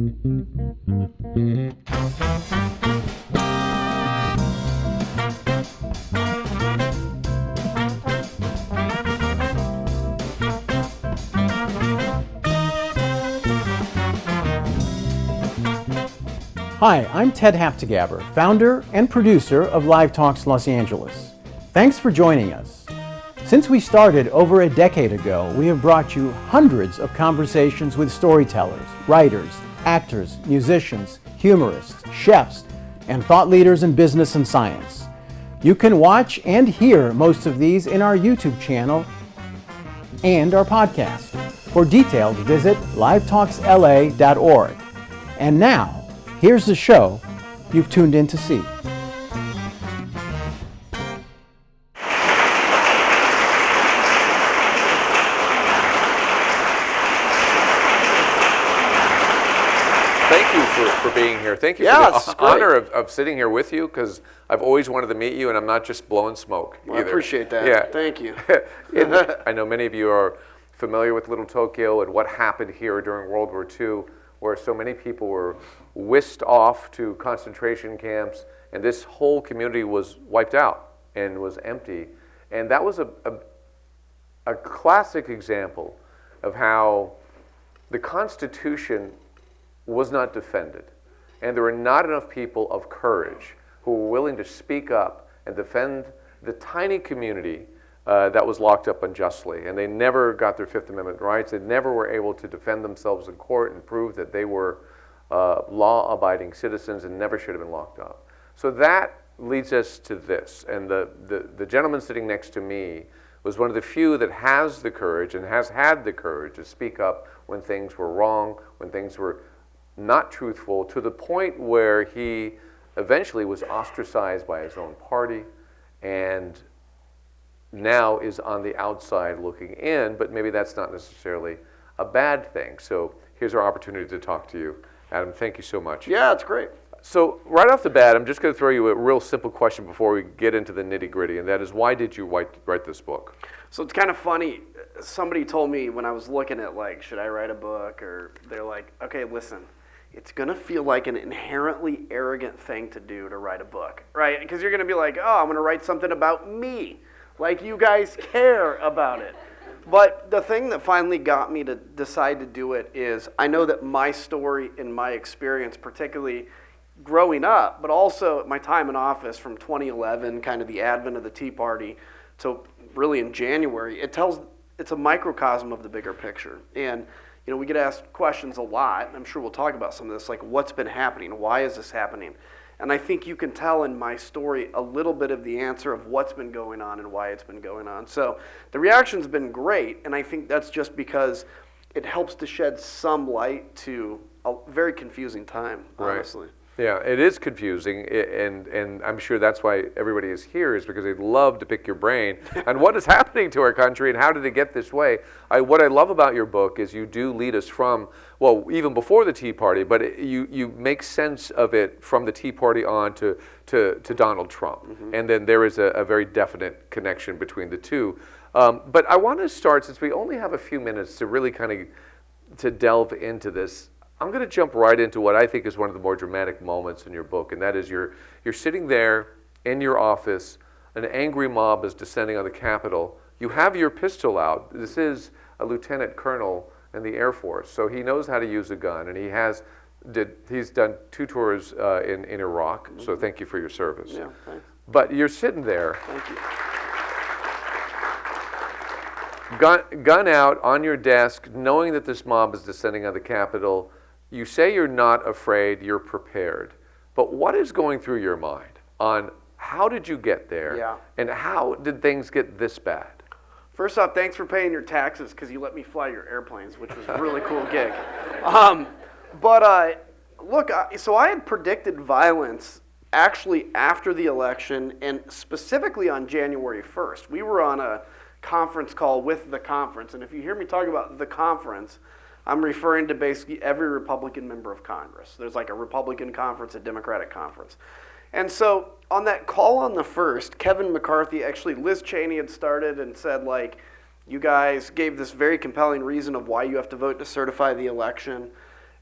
Hi, I'm Ted Haftegabber, founder and producer of Live Talks Los Angeles. Thanks for joining us. Since we started over a decade ago, we have brought you hundreds of conversations with storytellers, writers, actors, musicians, humorists, chefs, and thought leaders in business and science. You can watch and hear most of these in our YouTube channel and our podcast. For details, visit livetalksla.org. And now, here's the show you've tuned in to see. Thank you for being here. Thank you for the honor of sitting here with you, because I've always wanted to meet you, and I'm not just blowing smoke Well, I appreciate that. Yeah. Thank you. I know many of you are familiar with Little Tokyo and what happened here during World War II, where so many people were whisked off to concentration camps, and this whole community was wiped out and was empty. And that was a classic example of how the Constitution was not defended. And there were not enough people of courage who were willing to speak up and defend the tiny community that was locked up unjustly. And they never got their Fifth Amendment rights. They never were able to defend themselves in court and prove that they were law-abiding citizens and never should have been locked up. So that leads us to this. And the gentleman sitting next to me was one of the few that has the courage and has had the courage to speak up when things were wrong, when things were not truthful, to the point where he eventually was ostracized by his own party and now is on the outside looking in, but maybe that's not necessarily a bad thing. So here's our opportunity to talk to you. Adam, thank you so much. Yeah, it's great. So right off the bat, I'm just going to throw you a real simple question before we get into the nitty-gritty, and that is, why did you write this book? So it's kind of funny. Somebody told me when I was looking at, like, should I write a book? Or they're like, okay, listen, it's going to feel like an inherently arrogant thing to do to write a book, right? Because you're going to be like, oh, I'm going to write something about me. Like, you guys care about it. But the thing that finally got me to decide to do it is I know that my story and my experience, particularly growing up, but also my time in office from 2011, kind of the advent of the Tea Party, to really in January, it's a microcosm of the bigger picture. And you know, we get asked questions a lot, and I'm sure we'll talk about some of this, like what's been happening, why is this happening? And I think you can tell in my story a little bit of the answer of what's been going on and why it's been going on. So the reaction's been great, and I think that's just because it helps to shed some light to a very confusing time, honestly. Right. Yeah, it is confusing, and I'm sure that's why everybody is here, is because they'd love to pick your brain on what is happening to our country and how did it get this way. What I love about your book is you do lead us from, well, even before the Tea Party, but you make sense of it from the Tea Party on to Donald Trump. Mm-hmm. And then there is a very definite connection between the two. But I want to start, since we only have a few minutes to really kind of to delve into this, I'm going to jump right into what I think is one of the more dramatic moments in your book, and that is you're sitting there in your office, an angry mob is descending on the Capitol. You have your pistol out. This is a lieutenant colonel in the Air Force, so he knows how to use a gun, and he's done 2 tours in Iraq, so thank you for your service. Yeah, thanks. But you're sitting there. Thank you. Gun out on your desk, knowing that this mob is descending on the Capitol. You say you're not afraid, you're prepared. But what is going through your mind on how did you get there? Yeah. And how did things get this bad? First off, thanks for paying your taxes because you let me fly your airplanes, which was a really cool gig. Look, so I had predicted violence actually after the election and specifically on January 1st. We were on a conference call with the conference, and if you hear me talk about the conference, I'm referring to basically every Republican member of Congress. There's like a Republican conference, a Democratic conference. And so on that call on the 1st, Kevin McCarthy, actually Liz Cheney had started and said, like, you guys gave this very compelling reason of why you have to vote to certify the election.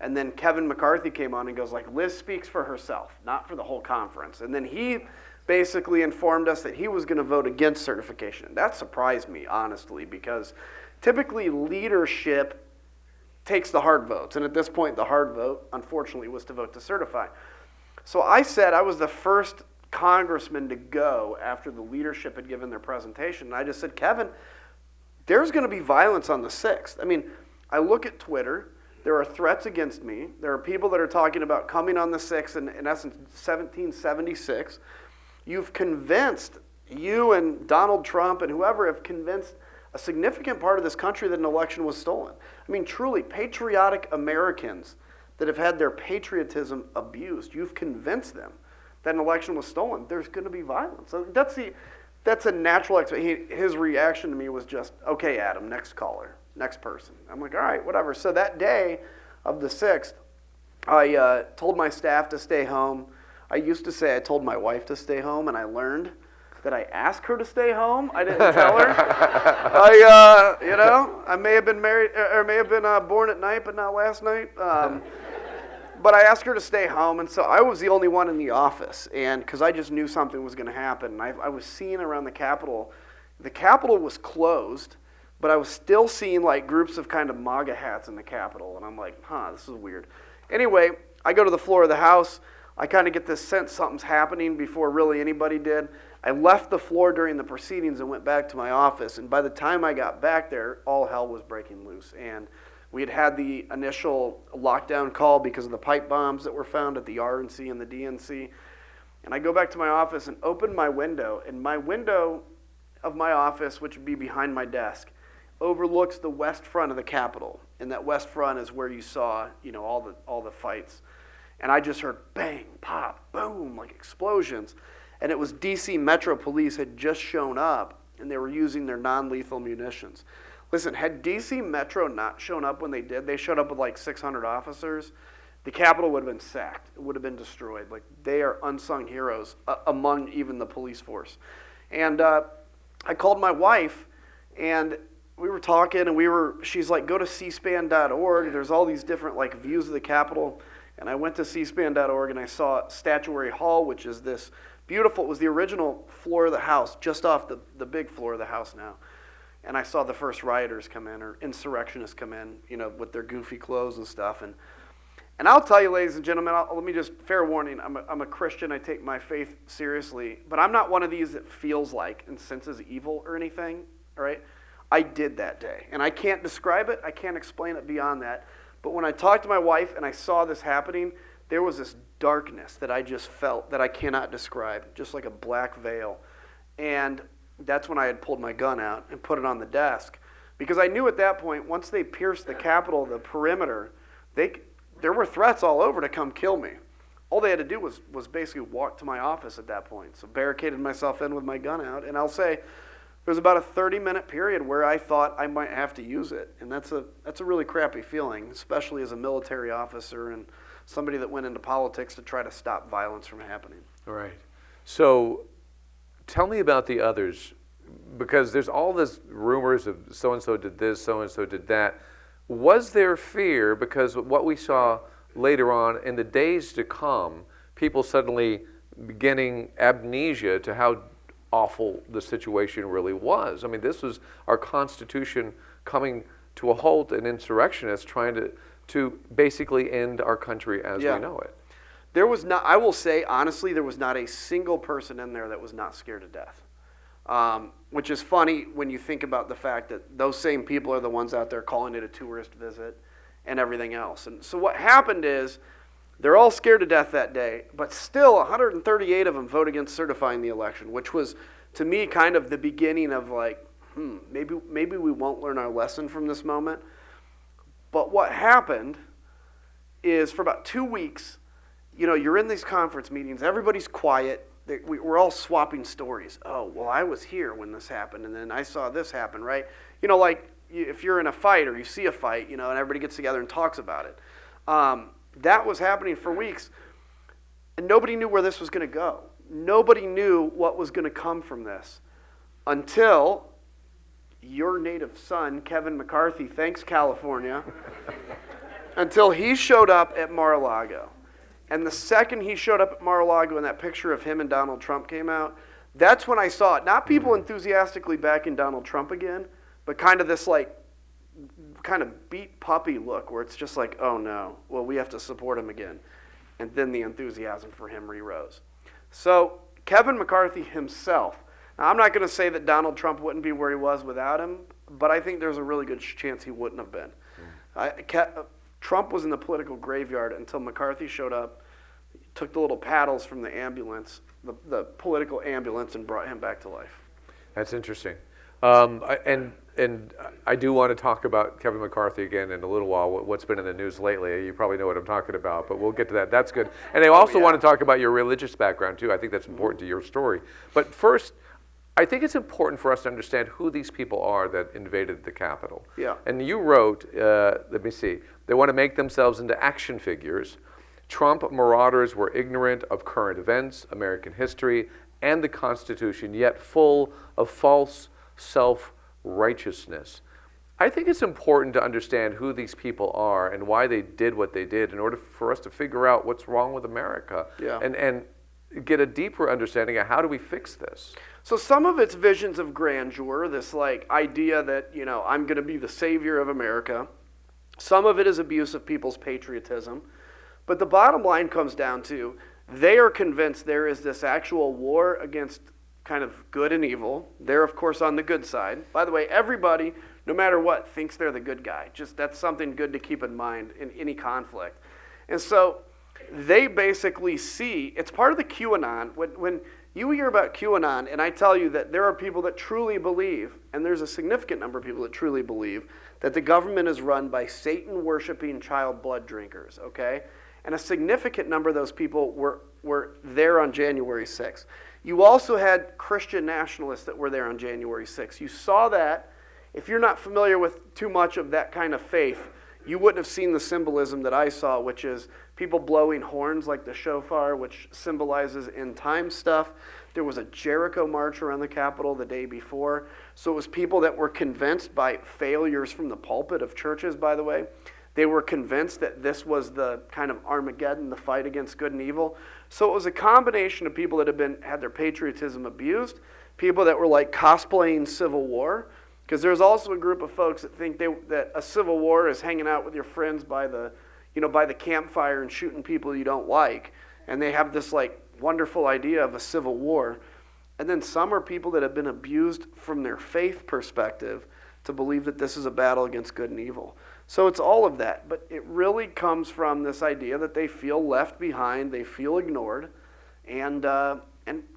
And then Kevin McCarthy came on and goes like, Liz speaks for herself, not for the whole conference. And then he basically informed us that he was going to vote against certification. That surprised me, honestly, because typically leadership takes the hard votes. And at this point, the hard vote, unfortunately, was to vote to certify. So I said I was the first congressman to go after the leadership had given their presentation. And I just said, Kevin, there's going to be violence on the 6th. I mean, I look at Twitter. There are threats against me. There are people that are talking about coming on the 6th, in essence, 1776. You've convinced, you and Donald Trump and whoever have convinced a significant part of this country that an election was stolen. I mean, truly, patriotic Americans that have had their patriotism abused, you've convinced them that an election was stolen. There's going to be violence. So that's a natural expectation. His reaction to me was just, okay, Adam, next caller, next person. I'm like, all right, whatever. So that day of the 6th, I told my staff to stay home. I used to say I told my wife to stay home, and I learned that I asked her to stay home. I didn't tell her. I may have been married, or may have been born at night, but not last night. But I asked her to stay home, and so I was the only one in the office, and because I just knew something was going to happen. And I was seeing around the Capitol. The Capitol was closed, but I was still seeing like groups of kind of MAGA hats in the Capitol, and I'm like, this is weird. Anyway, I go to the floor of the House. I kind of get this sense something's happening before really anybody did. I left the floor during the proceedings and went back to my office, and by the time I got back there, all hell was breaking loose. And we had had the initial lockdown call because of the pipe bombs that were found at the RNC and the DNC. And I go back to my office and open my window, and my window of my office, which would be behind my desk, overlooks the west front of the Capitol. And that west front is where you saw, all the fights. And I just heard bang, pop, boom, like explosions. And it was DC Metro Police had just shown up, and they were using their non-lethal munitions. Listen, had DC Metro not shown up when they did, they showed up with like 600 officers, the Capitol would have been sacked. It would have been destroyed. Like, they are unsung heroes among even the police force. And I called my wife, and we were talking, and she's like, go to cspan.org. There's all these different like views of the Capitol. And I went to cspan.org, and I saw Statuary Hall, which is this beautiful, it was the original floor of the House, just off the big floor of the House now. And I saw the first rioters come in, or insurrectionists come in, with their goofy clothes and stuff. And I'll tell you, ladies and gentlemen, let me just, fair warning, I'm a Christian, I take my faith seriously, but I'm not one of these that feels like and senses evil or anything, all right? I did that day, and I can't describe it, I can't explain it beyond that. But when I talked to my wife and I saw this happening, there was this darkness that I just felt that I cannot describe, just like a black veil. And that's when I had pulled my gun out and put it on the desk. Because I knew at that point, once they pierced the Capitol, the perimeter, there were threats all over to come kill me. All they had to do was basically walk to my office at that point. So barricaded myself in with my gun out. And I'll say, there was about a 30-minute period where I thought I might have to use it. And that's a really crappy feeling, especially as a military officer and somebody that went into politics to try to stop violence from happening. All right. So tell me about the others, because there's all this rumors of so-and-so did this, so-and-so did that. Was there fear, because what we saw later on in the days to come, people suddenly beginning amnesia to how awful the situation really was? I mean, this was our Constitution coming to a halt, and insurrectionists trying to basically end our country as we know it. There was not, I will say, honestly, there was not a single person in there that was not scared to death. Which is funny when you think about the fact that those same people are the ones out there calling it a tourist visit and everything else. And so what happened is, they're all scared to death that day, but still 138 of them vote against certifying the election, which was, to me, kind of the beginning of like, maybe we won't learn our lesson from this moment. But what happened is, for about 2 weeks, you're in these conference meetings, everybody's quiet, we're all swapping stories. Oh, well, I was here when this happened, and then I saw this happen, right? Like if you're in a fight or you see a fight, and everybody gets together and talks about it. That was happening for weeks, and nobody knew where this was going to go. Nobody knew what was going to come from this until your native son, Kevin McCarthy, thanks California, until he showed up at Mar-a-Lago. And the second he showed up at Mar-a-Lago and that picture of him and Donald Trump came out, that's when I saw it. Not people enthusiastically backing Donald Trump again, but kind of this like, kind of beat puppy look where it's just like, oh no, well, we have to support him again. And then the enthusiasm for him re-rose. So Kevin McCarthy himself, now I'm not going to say that Donald Trump wouldn't be where he was without him, but I think there's a really good chance he wouldn't have been. Trump was in the political graveyard until McCarthy showed up, took the little paddles from the ambulance, the political ambulance, and brought him back to life. That's interesting. And I do want to talk about Kevin McCarthy again in a little while, what's been in the news lately. You probably know what I'm talking about, but we'll get to that. That's good. And I also want to talk about your religious background, too. I think that's important to your story. But first, I think it's important for us to understand who these people are that invaded the Capitol. Yeah. And you wrote, let me see, they want to make themselves into action figures. Trump Marauders were ignorant of current events, American history, and the Constitution, yet full of false self-righteousness. I think it's important to understand who these people are and why they did what they did in order for us to figure out what's wrong with America and get a deeper understanding of how do we fix this. So some of it's visions of grandeur, this like idea that, you know, I'm going to be the savior of America. Some of it is abuse of people's patriotism. But the bottom line comes down to they are convinced there is this actual war against kind of good and evil. They're, of course, on the good side. By the way, everybody, no matter what, thinks they're the good guy. Just that's something good to keep in mind in any conflict. And so they basically see, it's part of the QAnon. When you hear about QAnon, and I tell you that there are people that truly believe, and there's a significant number of people that truly believe, that the government is run by Satan-worshiping child blood drinkers, okay? And a significant number of those people were there on January 6th. You also had Christian nationalists that were there on January 6th. You saw that. If you're not familiar with too much of that kind of faith, you wouldn't have seen the symbolism that I saw, which is people blowing horns like the shofar, which symbolizes end time stuff. There was a Jericho march around the Capitol the day before. So it was people that were convinced by failures from the pulpit of churches, by the way. They were convinced that this was the kind of Armageddon, the fight against good and evil. So it was a combination of people that had their patriotism abused, people that were like cosplaying Civil War, because there's also a group of folks that think that a Civil War is hanging out with your friends by the campfire and shooting people you don't like, and they have this like wonderful idea of a Civil War. And then some are people that have been abused from their faith perspective to believe that this is a battle against good and evil. So it's all of that, but it really comes from this idea that they feel left behind, they feel ignored, and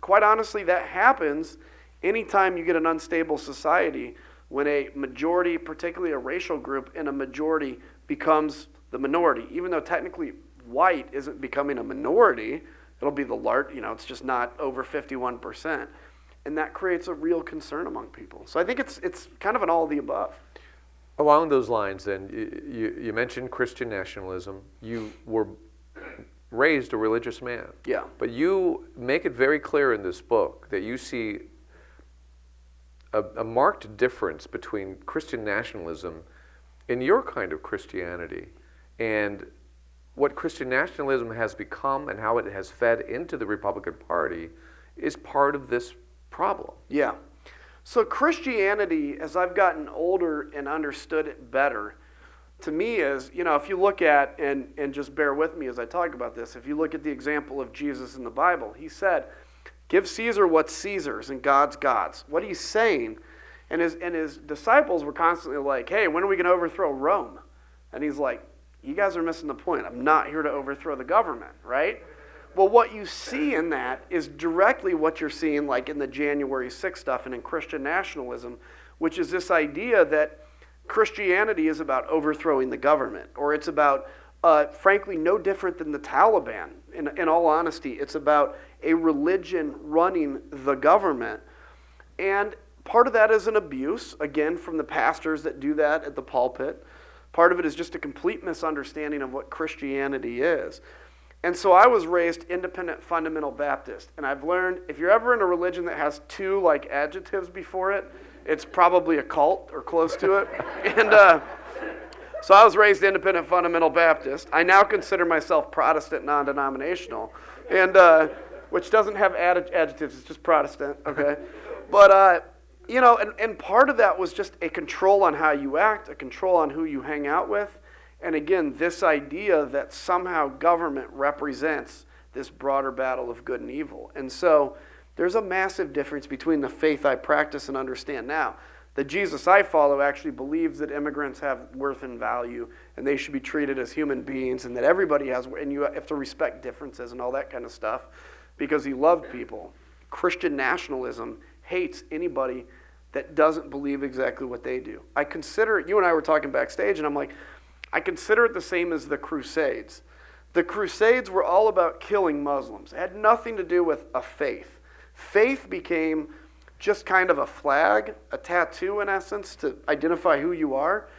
quite honestly, that happens anytime you get an unstable society when a majority, particularly a racial group in a majority, becomes the minority. Even though technically white isn't becoming a minority, it'll be the large, it's just not over 51%, and that creates a real concern among people. So I think it's kind of an all of the above. Along those lines, then, you mentioned Christian nationalism. You were raised a religious man. Yeah. But you make it very clear in this book that you see a marked difference between Christian nationalism in your kind of Christianity and what Christian nationalism has become and how it has fed into the Republican Party is part of this problem. Yeah. So Christianity, as I've gotten older and understood it better, to me is, if you look at, and just bear with me as I talk about this, if you look at the example of Jesus in the Bible, he said, give Caesar what's Caesar's and God's God's. What he's saying, and his disciples were constantly like, hey, when are we going to overthrow Rome? And he's like, you guys are missing the point. I'm not here to overthrow the government, right? Well, what you see in that is directly what you're seeing like in the January 6th stuff and in Christian nationalism, which is this idea that Christianity is about overthrowing the government, or it's about, frankly, no different than the Taliban. In all honesty, it's about a religion running the government. And part of that is an abuse, again, from the pastors that do that at the pulpit. Part of it is just a complete misunderstanding of what Christianity is. And so I was raised independent fundamental Baptist, and I've learned if you're ever in a religion that has two like adjectives before it, it's probably a cult or close to it. And So I was raised independent fundamental Baptist. I now consider myself Protestant non-denominational, and which doesn't have adjectives, it's just Protestant, okay? But, you know, and part of that was just a control on how you act, a control on who you hang out with, and again, this idea that somehow government represents this broader battle of good and evil. And so there's a massive difference between the faith I practice and understand now. The Jesus I follow actually believes that immigrants have worth and value and they should be treated as human beings and that everybody has, and you have to respect differences and all that kind of stuff because he loved people. Christian nationalism hates anybody that doesn't believe exactly what they do. I consider it, you and I were talking backstage, and I'm like, I consider it the same as the Crusades. The Crusades were all about killing Muslims. It had nothing to do with a faith. Faith became just kind of a flag, a tattoo in essence, to identify who you are.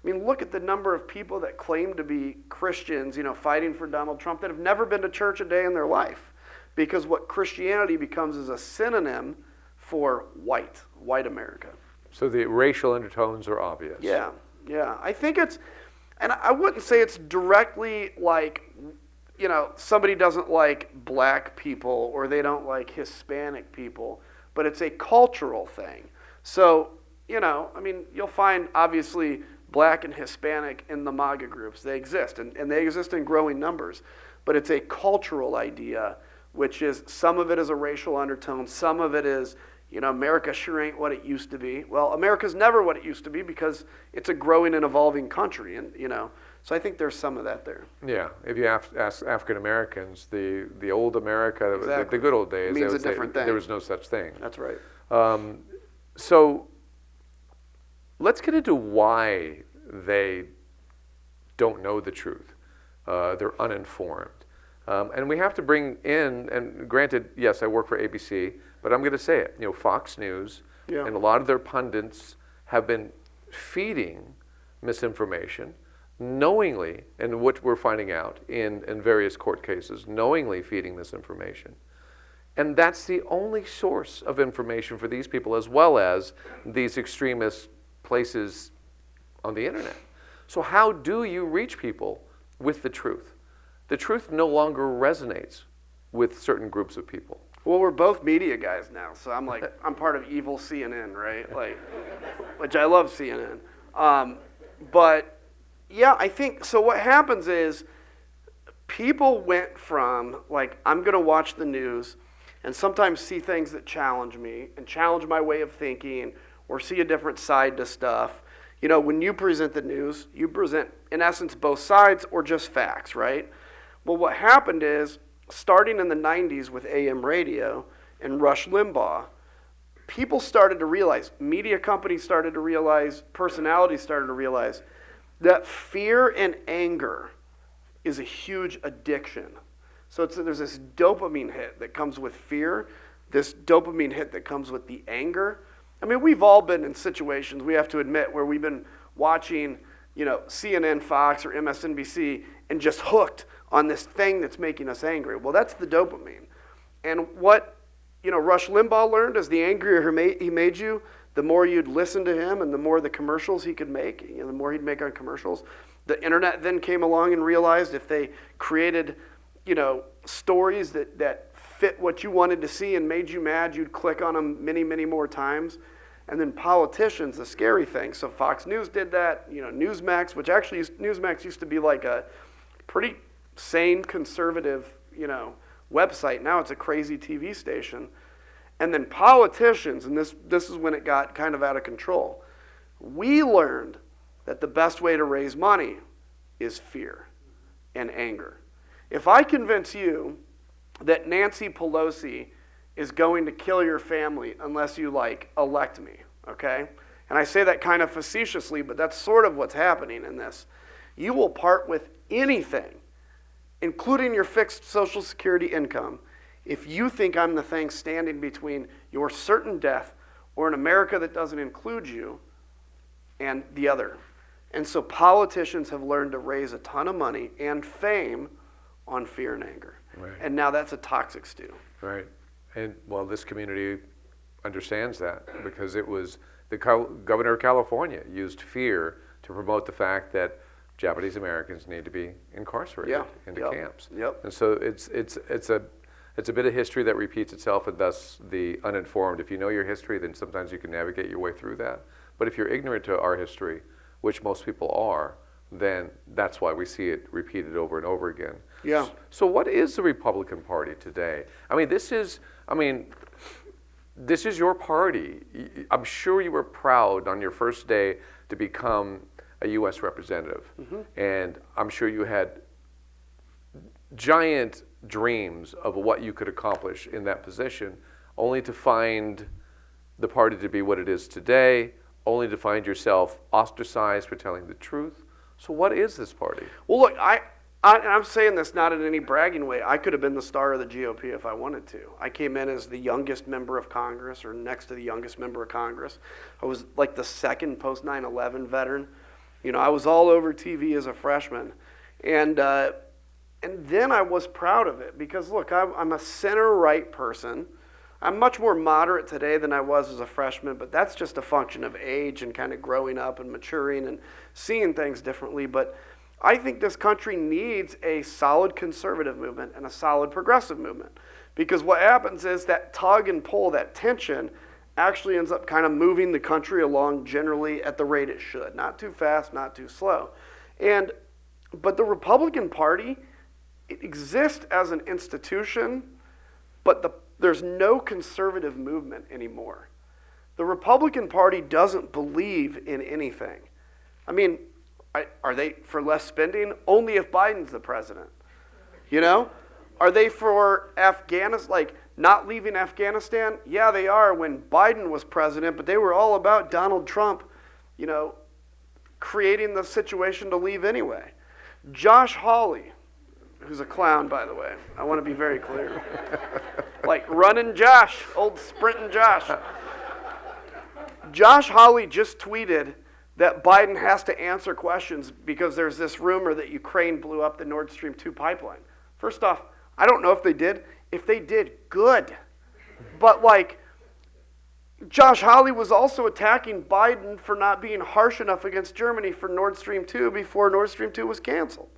I mean, look at the number of people that claim to be Christians, you know, fighting for Donald Trump that have never been to church a day in their life. Because what Christianity becomes is a synonym for white America. So the racial undertones are obvious. Yeah. I think it's, and I wouldn't say it's directly like, you know, somebody doesn't like black people or they don't like Hispanic people, but it's a cultural thing. So, you know, I mean, you'll find obviously black and Hispanic in the MAGA groups. They exist, and they exist in growing numbers. But it's a cultural idea, which is some of it is a racial undertone, some of it is, you know, America sure ain't what it used to be. Well, America's never what it used to be because it's a growing and evolving country, and you know. So I think there's some of that there. Yeah, if you ask African Americans, the old America, Exactly. the good old days, It means a different thing. There was no such thing. That's right. So let's get into why they don't know the truth. They're uninformed. And we have to bring in, and granted, yes, I work for ABC, but I'm going to say it. You know, Fox News and a lot of their pundits have been feeding misinformation knowingly, and what we're finding out in various court cases, knowingly feeding misinformation. And that's the only source of information for these people, as well as these extremist places on the internet. So how do you reach people with the truth? The truth no longer resonates with certain groups of people. Well, we're both media guys now, so I'm like, I'm part of evil CNN, right? Like, which I love CNN. But yeah, I think, so what happens is people went from like, I'm gonna watch the news and sometimes see things that challenge me and challenge my way of thinking or see a different side to stuff. You know, when you present the news, you present, in essence, both sides or just facts, right? Well, what happened is, starting in the 90s with AM radio and Rush Limbaugh, people started to realize, media companies started to realize, personalities started to realize that fear and anger is a huge addiction. So there's this dopamine hit that comes with fear, this dopamine hit that comes with the anger. I mean, we've all been in situations, we have to admit, where we've been watching, you know, CNN, Fox, or MSNBC, and just hooked on this thing that's making us angry. Well, that's the dopamine. And what, you know, Rush Limbaugh learned is the angrier he made you, the more you'd listen to him and the more the commercials he could make, you know, the more he'd make on commercials. The internet then came along and realized if they created, you know, stories that fit what you wanted to see and made you mad, you'd click on them many, many more times. And then politicians, the scary thing. So Fox News did that, you know, Newsmax, which actually, Newsmax used to be like a pretty sane, conservative, you know, website. Now it's a crazy TV station. And then politicians, and this is when it got kind of out of control. We learned that the best way to raise money is fear and anger. If I convince you that Nancy Pelosi is going to kill your family unless you, like, elect me, okay? And I say that kind of facetiously, but that's sort of what's happening in this. You will part with anything, including your fixed Social Security income, if you think I'm the thing standing between your certain death or an America that doesn't include you and the other. And so politicians have learned to raise a ton of money and fame on fear and anger. Right. And now that's a toxic stew. Right. And, well, this community understands that because it was the governor of California used fear to promote the fact that Japanese Americans need to be incarcerated into camps. And so it's a bit of history that repeats itself, and thus the uninformed. If you know your history, then sometimes you can navigate your way through that. But if you're ignorant to our history, which most people are, then that's why we see it repeated over and over again. So what is the Republican Party today? This is your party. I'm sure you were proud on your first day to become a U.S. representative. And I'm sure you had giant dreams of what you could accomplish in that position, only to find the party to be what it is today, only to find yourself ostracized for telling the truth. So what is this party? Well, look, I'm saying this not in any bragging way. I could have been the star of the GOP if I wanted to. I came in as the youngest member of Congress, or next to the youngest member of Congress. I was like the second post 9/11 veteran. I was all over TV as a freshman. And then I was proud of it because, look, I'm a center-right person. I'm much more moderate today than I was as a freshman, but that's just a function of age and kind of growing up and maturing and seeing things differently. But I think this country needs a solid conservative movement and a solid progressive movement, because what happens is that tug and pull, that tension, actually ends up kind of moving the country along generally at the rate it should. Not too fast, not too slow. But the Republican Party, it exists as an institution, but there's no conservative movement anymore. The Republican Party doesn't believe in anything. Are they for less spending? Only if Biden's the president. Are they for Afghanistan, not leaving Afghanistan? Yeah, they are when Biden was president, but they were all about Donald Trump, creating the situation to leave anyway. Josh Hawley, who's a clown, by the way. I want to be very clear. Running Josh, old sprinting Josh. Josh Hawley just tweeted that Biden has to answer questions because there's this rumor that Ukraine blew up the Nord Stream 2 pipeline. First off, I don't know if they did. If they did, good. But Josh Hawley was also attacking Biden for not being harsh enough against Germany for Nord Stream 2 before Nord Stream 2 was canceled.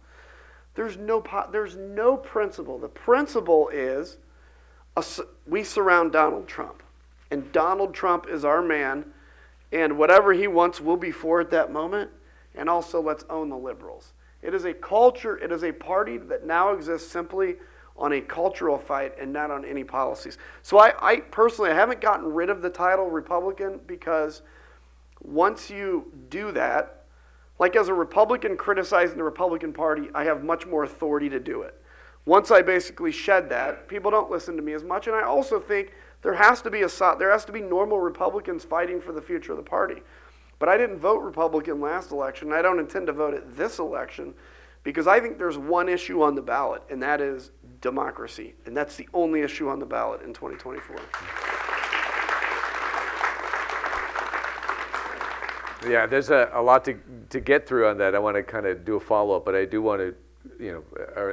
There's no principle. The principle is we surround Donald Trump. And Donald Trump is our man. And whatever he wants, we'll be for at that moment. And also, let's own the liberals. It is a culture, it is a party that now exists simply on a cultural fight and not on any policies. So I personally, I haven't gotten rid of the title Republican, because once you do that, as a Republican criticizing the Republican Party, I have much more authority to do it. Once I basically shed that, people don't listen to me as much. And I also think there has to be normal Republicans fighting for the future of the party. But I didn't vote Republican last election. I don't intend to vote it this election, because I think there's one issue on the ballot, and that is democracy. And that's the only issue on the ballot in 2024. Yeah, there's a lot to get through on that. I want to kind of do a follow-up, but I do want to,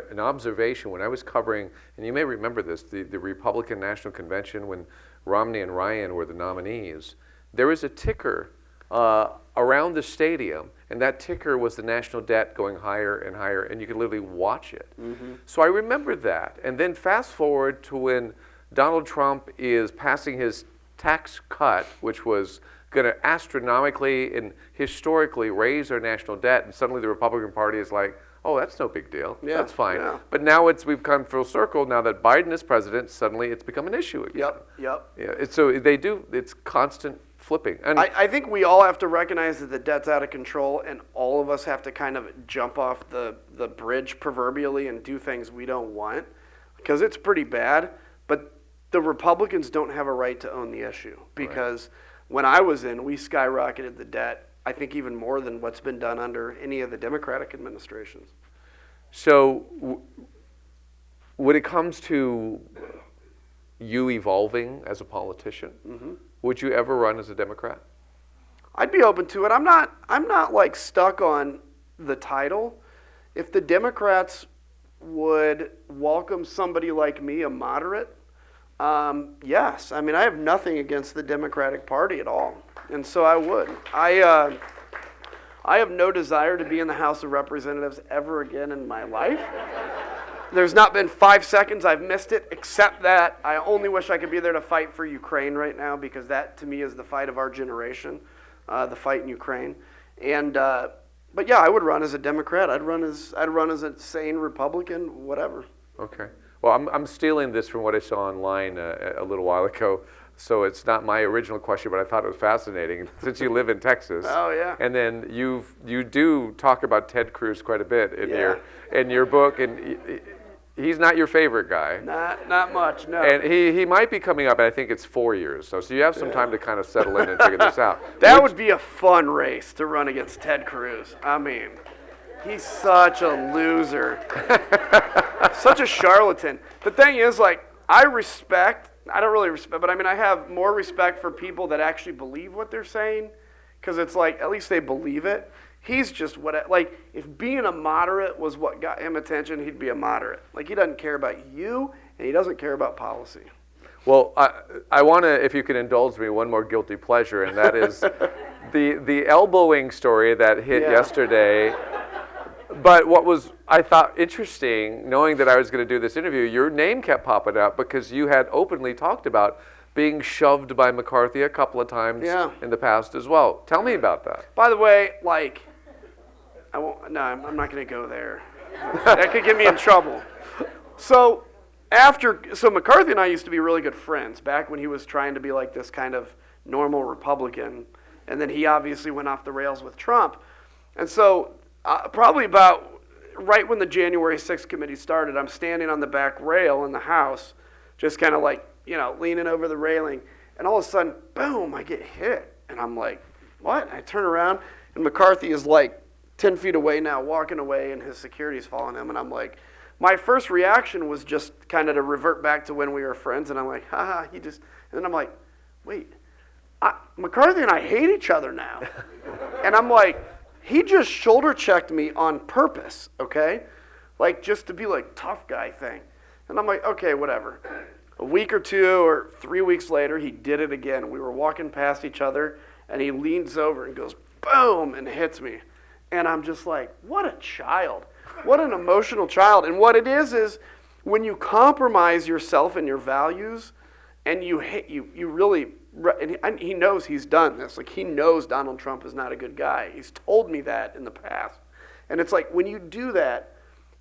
an observation. When I was covering, and you may remember this, the Republican National Convention, when Romney and Ryan were the nominees, there was a ticker around the stadium, and that ticker was the national debt going higher and higher, and you could literally watch it. So I remember that. And then fast forward to when Donald Trump is passing his tax cut, which was going to astronomically and historically raise our national debt, and suddenly the Republican Party is like, oh, that's no big deal. Yeah, that's fine. Yeah. But now we've come full circle. Now that Biden is president, suddenly it's become an issue again. Yep. Yeah. It's constant flipping. And I think we all have to recognize that the debt's out of control, and all of us have to kind of jump off the bridge proverbially and do things we don't want, because it's pretty bad. But the Republicans don't have a right to own the issue, because when I was in, we skyrocketed the debt, I think even more than what's been done under any of the Democratic administrations. So when it comes to you evolving as a politician, would you ever run as a Democrat? I'd be open to it. I'm not stuck on the title. If the Democrats would welcome somebody like me, a moderate, yes. I have nothing against the Democratic Party at all, and so I would. I I have no desire to be in the House of Representatives ever again in my life. There's not been 5 seconds I've missed it, except that I only wish I could be there to fight for Ukraine right now, because that, to me, is the fight of our generation, the fight in Ukraine. And but yeah, I would run as a Democrat. I'd run as a sane Republican, whatever. Okay. Well, I'm stealing this from what I saw online a little while ago. So it's not my original question, but I thought it was fascinating since you live in Texas. Oh yeah. And then you do talk about Ted Cruz quite a bit in your book, and he's not your favorite guy. Not much, no. And he might be coming up, and I think it's 4 years. So you have some time to kind of settle in and figure this out. That would be a fun race to run against Ted Cruz. I mean, he's such a loser. Such a charlatan. The thing is, like, I don't really respect, but I mean, I have more respect for people that actually believe what they're saying, because it's like, at least they believe it. He's just if being a moderate was what got him attention, he'd be a moderate. Like, he doesn't care about you, and he doesn't care about policy. Well, I want to, if you can indulge me, one more guilty pleasure, and that is the elbowing story that hit yesterday. But what was, I thought, interesting, knowing that I was going to do this interview, your name kept popping up because you had openly talked about being shoved by McCarthy a couple of times in the past as well. Tell me about that. By the way, like, I'm not going to go there. That could get me in trouble. So McCarthy and I used to be really good friends back when he was trying to be like this kind of normal Republican, and then he obviously went off the rails with Trump. And so probably about right when the January 6th committee started, I'm standing on the back rail in the House, just kind of like, leaning over the railing, and all of a sudden, boom, I get hit. And I'm like, what? And I turn around, and McCarthy is like 10 feet away now, walking away, and his security's following him. And I'm like, my first reaction was just kind of to revert back to when we were friends, and I'm like, haha, and then I'm like, wait, McCarthy and I hate each other now. And I'm like, he just shoulder checked me on purpose, okay? Like, just to be like, tough guy thing. And I'm like, okay, whatever. A week or 2 or 3 weeks later, he did it again. We were walking past each other, and he leans over and goes, boom, and hits me. And I'm just like, what a child. What an emotional child. And what it is when you compromise yourself and your values, and you really, and he knows he's done this. Like, he knows Donald Trump is not a good guy. He's told me that in the past. And it's like, when you do that,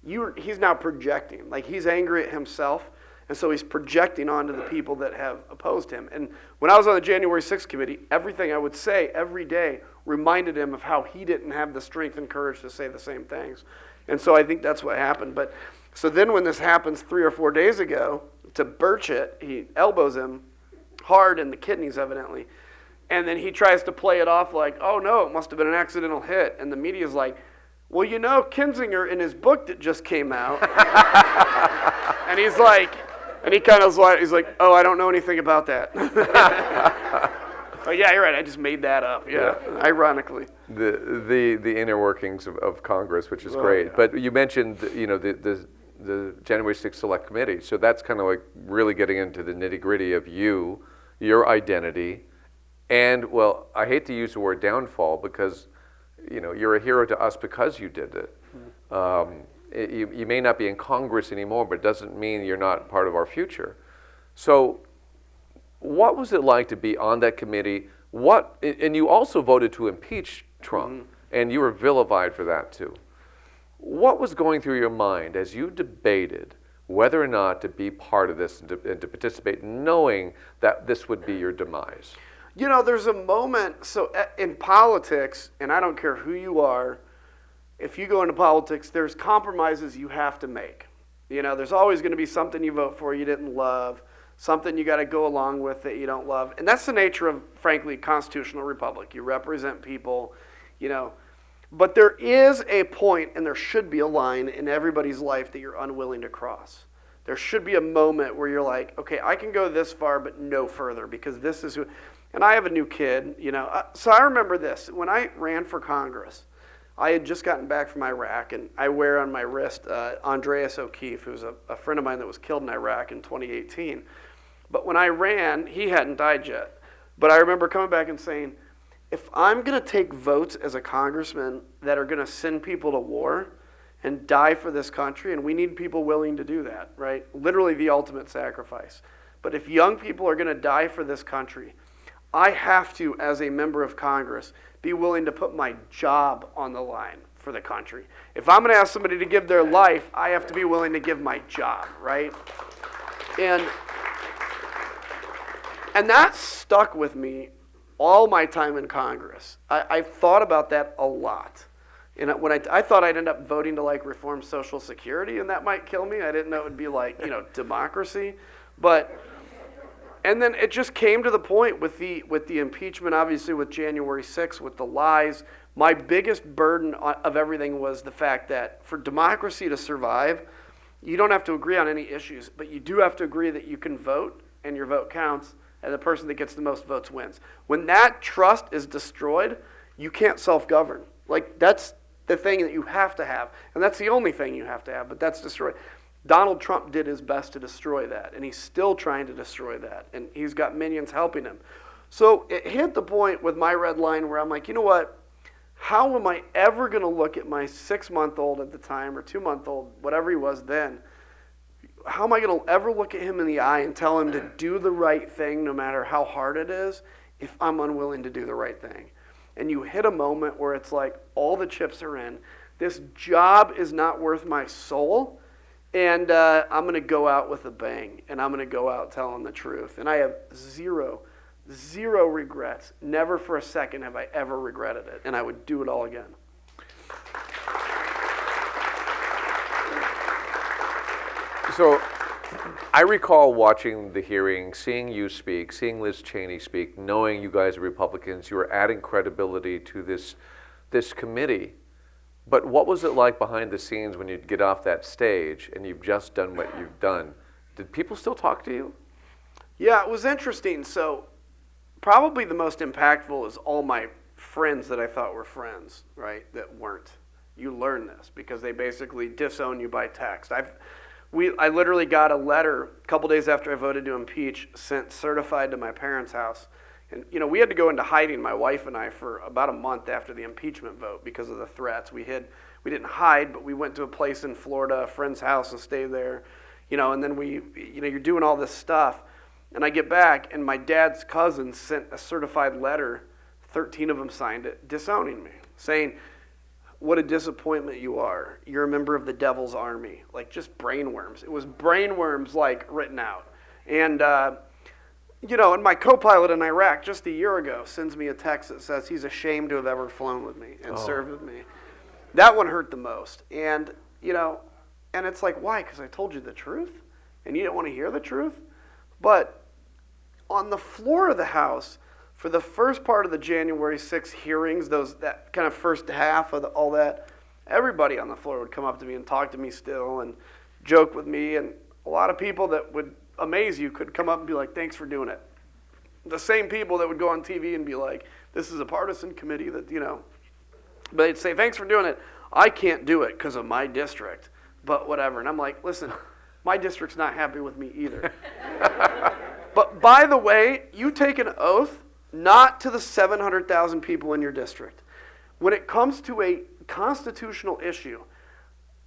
he's now projecting. Like, he's angry at himself, and so he's projecting onto the people that have opposed him. And when I was on the January 6th committee, everything I would say every day reminded him of how he didn't have the strength and courage to say the same things. And so I think that's what happened. But so then when this happens 3 or 4 days ago, to birch it, he elbows him hard in the kidneys, evidently. And then he tries to play it off like, oh no, it must have been an accidental hit. And the media's like, well, Kinzinger in his book that just came out. And he's like, he's like, oh, I don't know anything about that. Oh yeah, you're right. I just made that up. Yeah. Ironically. The inner workings of Congress, which is great. Yeah. But you mentioned, the January 6th Select Committee. So that's kind of like really getting into the nitty-gritty of your identity, and, well, I hate to use the word downfall because, you're a hero to us because you did it. Mm-hmm. You may not be in Congress anymore, but it doesn't mean you're not part of our future. So what was it like to be on that committee? And you also voted to impeach Trump, mm-hmm. and you were vilified for that too. What was going through your mind as you debated whether or not to be part of this and to participate, knowing that this would be your demise? There's a moment, so in politics, and I don't care who you are, if you go into politics, there's compromises you have to make. There's always going to be something you vote for you didn't love, something you got to go along with that you don't love. And that's the nature of, frankly, a constitutional republic. You represent people, But there is a point, and there should be a line in everybody's life that you're unwilling to cross. There should be a moment where you're like, okay, I can go this far, but no further, because this is who. And I have a new kid, So I remember this. When I ran for Congress, I had just gotten back from Iraq, and I wear on my wrist Andreas O'Keefe, who's a friend of mine that was killed in Iraq in 2018. But when I ran, he hadn't died yet. But I remember coming back and saying, if I'm going to take votes as a congressman that are going to send people to war and die for this country, and we need people willing to do that, right? Literally the ultimate sacrifice. But if young people are going to die for this country, I have to, as a member of Congress, be willing to put my job on the line for the country. If I'm going to ask somebody to give their life, I have to be willing to give my job, right? And that stuck with me all my time in Congress. I've thought about that a lot. And when I thought I'd end up voting to like reform Social Security, and that might kill me. I didn't know it would be like, democracy. And then it just came to the point with the impeachment, obviously with January 6th, with the lies. My biggest burden of everything was the fact that for democracy to survive, you don't have to agree on any issues, but you do have to agree that you can vote and your vote counts, and the person that gets the most votes wins. When that trust is destroyed, you can't self-govern. Like, that's the thing that you have to have, and that's the only thing you have to have, but that's destroyed. Donald Trump did his best to destroy that, and he's still trying to destroy that, and he's got minions helping him. So it hit the point with my red line where I'm like, you know what? How am I ever going to look at my 6-month-old at the time, or 2-month-old, whatever he was then, how am I going to ever look at him in the eye and tell him to do the right thing no matter how hard it is if I'm unwilling to do the right thing? And you hit a moment where it's like all the chips are in. This job is not worth my soul, and I'm going to go out with a bang, and I'm going to go out telling the truth. And I have zero regrets. Never for a second have I ever regretted it, and I would do it all again. So I recall watching the hearing, seeing you speak, seeing Liz Cheney speak, knowing you guys are Republicans, you were adding credibility to this committee. But what was it like behind the scenes when you'd get off that stage and you've just done what you've done? Did people still talk to you? Yeah, it was interesting. So probably the most impactful is all my friends that I thought were friends, right, that weren't. You learn this because they basically disown you by text. I literally got a letter a couple days after I voted to impeach, sent certified to my parents' house. And, we had to go into hiding, my wife and I, for about a month after the impeachment vote because of the threats. We didn't hide, but we went to a place in Florida, a friend's house, and stayed there. And then you're doing all this stuff. And I get back, and my dad's cousin sent a certified letter, 13 of them signed it, disowning me, saying, what a disappointment you are. You're a member of the devil's army. Like, just brainworms. It was brainworms, like, written out. And, and my co-pilot in Iraq just a year ago sends me a text that says he's ashamed to have ever flown with me and served with me. That one hurt the most. And, and it's like, why? Because I told you the truth? And you didn't want to hear the truth? But on the floor of the House, for the first part of the January 6th hearings, that kind of first half of all that, everybody on the floor would come up to me and talk to me still and joke with me. And a lot of people that would amaze you could come up and be like, thanks for doing it. The same people that would go on TV and be like, this is a partisan committee that, but they'd say, thanks for doing it. I can't do it because of my district, but whatever. And I'm like, listen, my district's not happy with me either. But by the way, you take an oath not to the 700,000 people in your district. When it comes to a constitutional issue,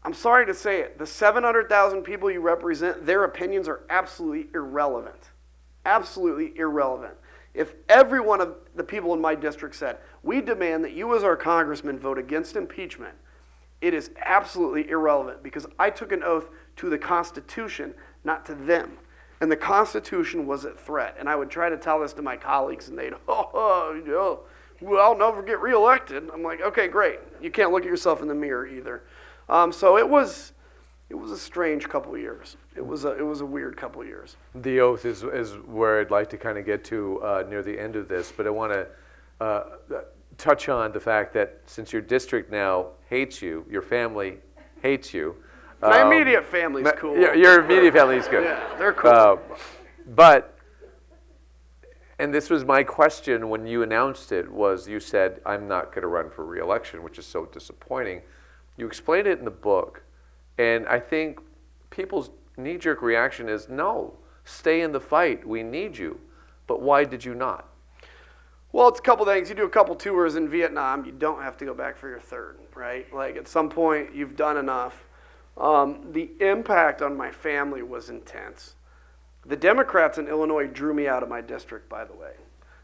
I'm sorry to say it, the 700,000 people you represent, their opinions are absolutely irrelevant. Absolutely irrelevant. If every one of the people in my district said, we demand that you as our congressman vote against impeachment, it is absolutely irrelevant because I took an oath to the Constitution, not to them. And the Constitution was at threat. And I would try to tell this to my colleagues, and they'd, well, I'll never get reelected. I'm like, okay, great. You can't look at yourself in the mirror either. So it was a strange couple of years. It was a weird couple of years. The oath is where I'd like to kind of get to near the end of this, but I want to touch on the fact that since your district now hates you, your family hates you. My immediate family's cool. Your immediate family's good. Yeah, they're cool. And this was my question when you announced it, was you said, I'm not going to run for re-election, which is so disappointing. You explained it in the book, and I think people's knee-jerk reaction is, no, stay in the fight. We need you. But why did you not? Well, it's a couple things. You do a couple tours in Vietnam, you don't have to go back for your third, right? Like at some point, you've done enough. The impact on my family was intense. The Democrats in Illinois drew me out of my district, by the way.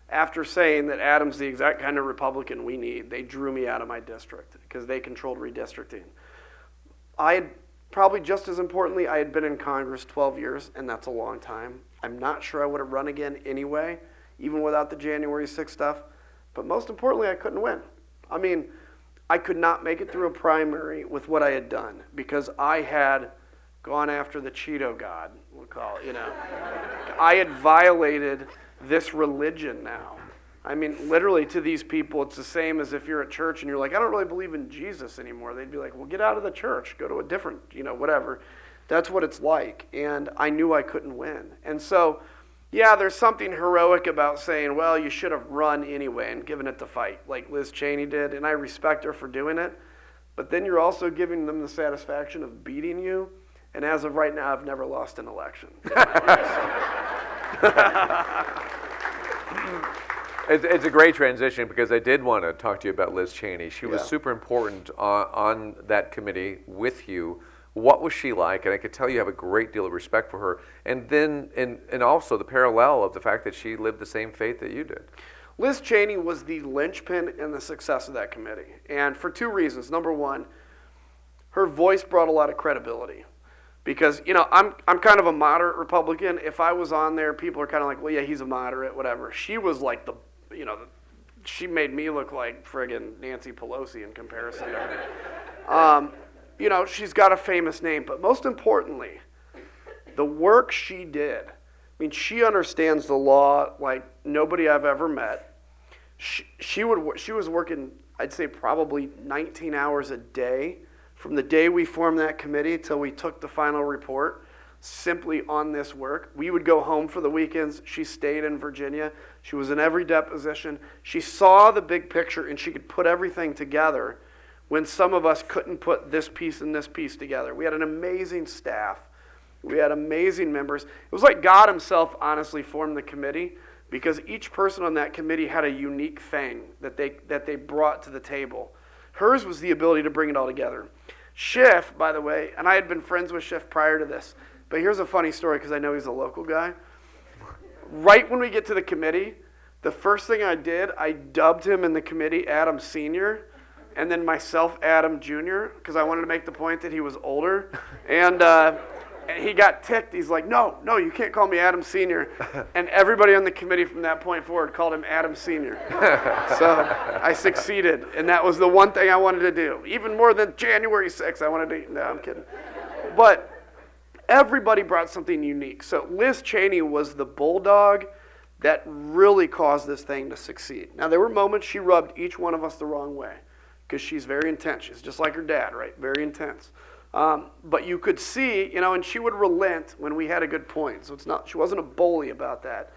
After saying that Adam's the exact kind of Republican we need, they drew me out of my district because they controlled redistricting. I had, probably just as importantly, I had been in Congress 12 years, and that's a long time. I'm not sure I would have run again anyway, even without the January 6th stuff. But most importantly, I couldn't win. I mean, I could not make it through a primary with what I had done because I had gone after the Cheeto God, we'll call it, you know. I had violated this religion now. I mean, literally to these people, it's the same as if you're at church and you're like, I don't really believe in Jesus anymore. They'd be like, well, get out of the church, go to a different, you know, whatever. That's what it's like. And I knew I couldn't win. And so, yeah, there's something heroic about saying, well, you should have run anyway and given it the fight, like Liz Cheney did, and I respect her for doing it. But then you're also giving them the satisfaction of beating you. And as of right now, I've never lost an election. It's a great transition because I did want to talk to you about Liz Cheney. She was Yeah. super important on that committee with you. What was she like? And I could tell you have a great deal of respect for her. And then, and also the parallel of the fact that she lived the same faith that you did. Liz Cheney was the linchpin in the success of that committee. And for two reasons. Number one, her voice brought a lot of credibility. Because, you know, I'm kind of a moderate Republican. If I was on there, people are kind of like, well, yeah, he's a moderate, whatever. She was like she made me look like friggin' Nancy Pelosi in comparison to her. You know, she's got a famous name. But most importantly, the work she did. I mean, she understands the law like nobody I've ever met. She was working, I'd say, probably 19 hours a day from the day we formed that committee till we took the final report, simply on this work. We would go home for the weekends. She stayed in Virginia. She was in every deposition. She saw the big picture, and she could put everything together when some of us couldn't put this piece and this piece together. We had an amazing staff. We had amazing members. It was like God himself honestly formed the committee because each person on that committee had a unique thing that they brought to the table. Hers was the ability to bring it all together. Schiff, by the way, and I had been friends with Schiff prior to this, but here's a funny story because I know he's a local guy. Right when we get to the committee, the first thing I did, I dubbed him in the committee Adam Sr., and then myself Adam Jr., because I wanted to make the point that he was older. And he got ticked. He's like, no, you can't call me Adam Sr. And everybody on the committee from that point forward called him Adam Sr. So I succeeded, and that was the one thing I wanted to do. Even more than January 6th, I wanted to, no, I'm kidding. But everybody brought something unique. So Liz Cheney was the bulldog that really caused this thing to succeed. Now, there were moments she rubbed each one of us the wrong way because she's very intense. She's just like her dad, right? Very intense. But you could see, you know, and she would relent when we had a good point. So she wasn't a bully about that.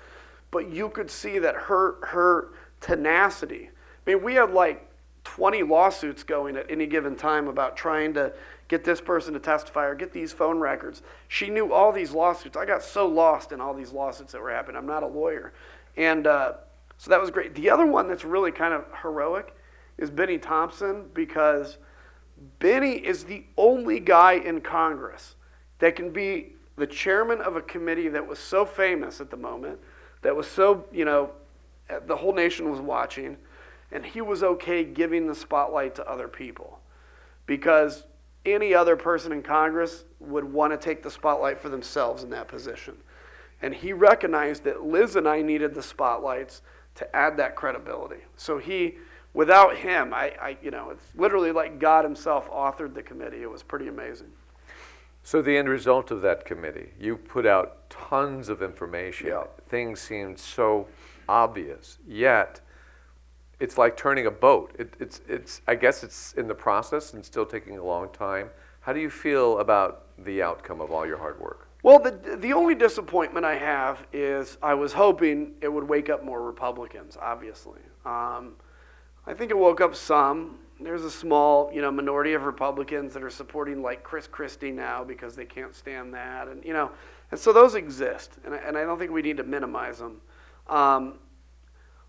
But you could see that her tenacity. I mean, we had like 20 lawsuits going at any given time about trying to get this person to testify or get these phone records. She knew all these lawsuits. I got so lost in all these lawsuits that were happening. I'm not a lawyer. And so that was great. The other one that's really kind of heroic is Benny Thompson, because Benny is the only guy in Congress that can be the chairman of a committee that was so famous at the moment, that was so, you know, the whole nation was watching, and he was okay giving the spotlight to other people. Because any other person in Congress would want to take the spotlight for themselves in that position. And he recognized that Liz and I needed the spotlights to add that credibility. So without him, you know, it's literally like God himself authored the committee. It was pretty amazing. So the end result of that committee, you put out tons of information. Yeah. Things seemed so obvious, yet it's like turning a boat. It's I guess it's in the process and still taking a long time. How do you feel about the outcome of all your hard work? Well, the only disappointment I have is I was hoping it would wake up more Republicans, obviously. I think it woke up some. There's a small, you know, minority of Republicans that are supporting like Chris Christie now because they can't stand that, and you know, and so those exist, and I don't think we need to minimize them.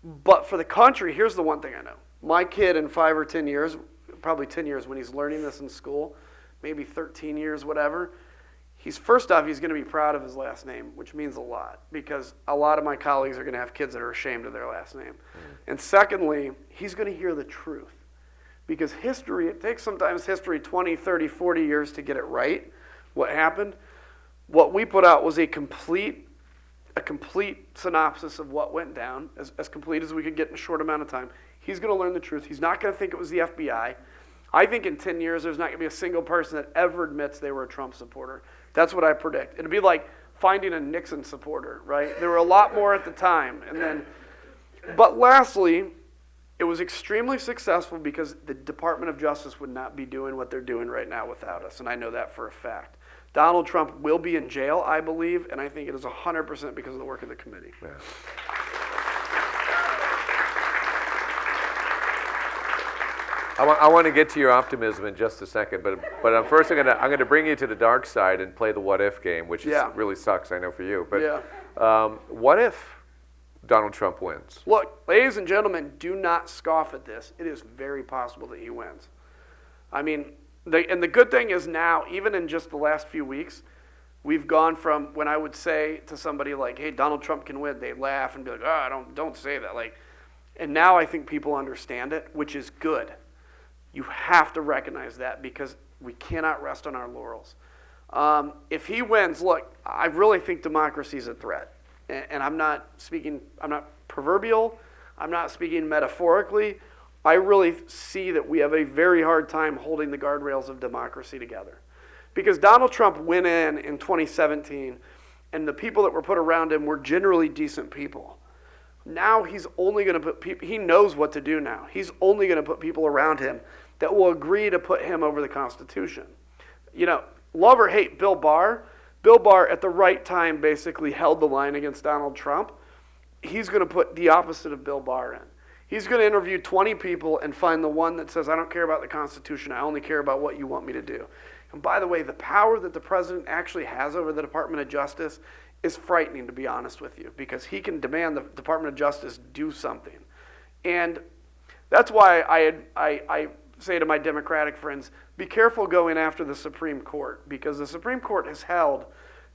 But for the country, here's the one thing I know. My kid in 5 or 10 years, probably 10 years when he's learning this in school, maybe 13 years, whatever, first off, he's going to be proud of his last name, which means a lot, because a lot of my colleagues are going to have kids that are ashamed of their last name. And secondly, he's going to hear the truth. Because history, it takes sometimes history 20, 30, 40 years to get it right, what happened. What we put out was a complete synopsis of what went down, as complete as we could get in a short amount of time. He's going to learn the truth. He's not going to think it was the FBI. I think in 10 years, there's not going to be a single person that ever admits they were a Trump supporter. That's what I predict. It'd be like finding a Nixon supporter, right? There were a lot more at the time. But lastly, it was extremely successful because the Department of Justice would not be doing what they're doing right now without us, and I know that for a fact. Donald Trump will be in jail, I believe, and I think it is 100% because of the work of the committee. Yeah. I want to get to your optimism in just a second, but first I'm going to bring you to the dark side and play the what if game, which really sucks, I know, for you. But what if Donald Trump wins? Look, ladies and gentlemen, do not scoff at this. It is very possible that he wins. I mean, and the good thing is now, even in just the last few weeks, we've gone from when I would say to somebody like, hey, Donald Trump can win, they'd laugh and be like, oh, don't say that. And now I think people understand it, which is good. You have to recognize that because we cannot rest on our laurels. If he wins, look, I really think democracy is a threat. And I'm not proverbial, I'm not speaking metaphorically. I really see that we have a very hard time holding the guardrails of democracy together. Because Donald Trump went in 2017, and the people that were put around him were generally decent people. Now he's only going to put people, he knows what to do now. He's only going to put people around him that will agree to put him over the Constitution. You know, love or hate Bill Barr at the right time basically held the line against Donald Trump. He's going to put the opposite of Bill Barr in. He's going to interview 20 people and find the one that says, I don't care about the Constitution, I only care about what you want me to do. And by the way, the power that the president actually has over the Department of Justice is frightening, to be honest with you, because he can demand the Department of Justice do something. And that's why I say to my Democratic friends, be careful going after the Supreme Court, because the Supreme Court has held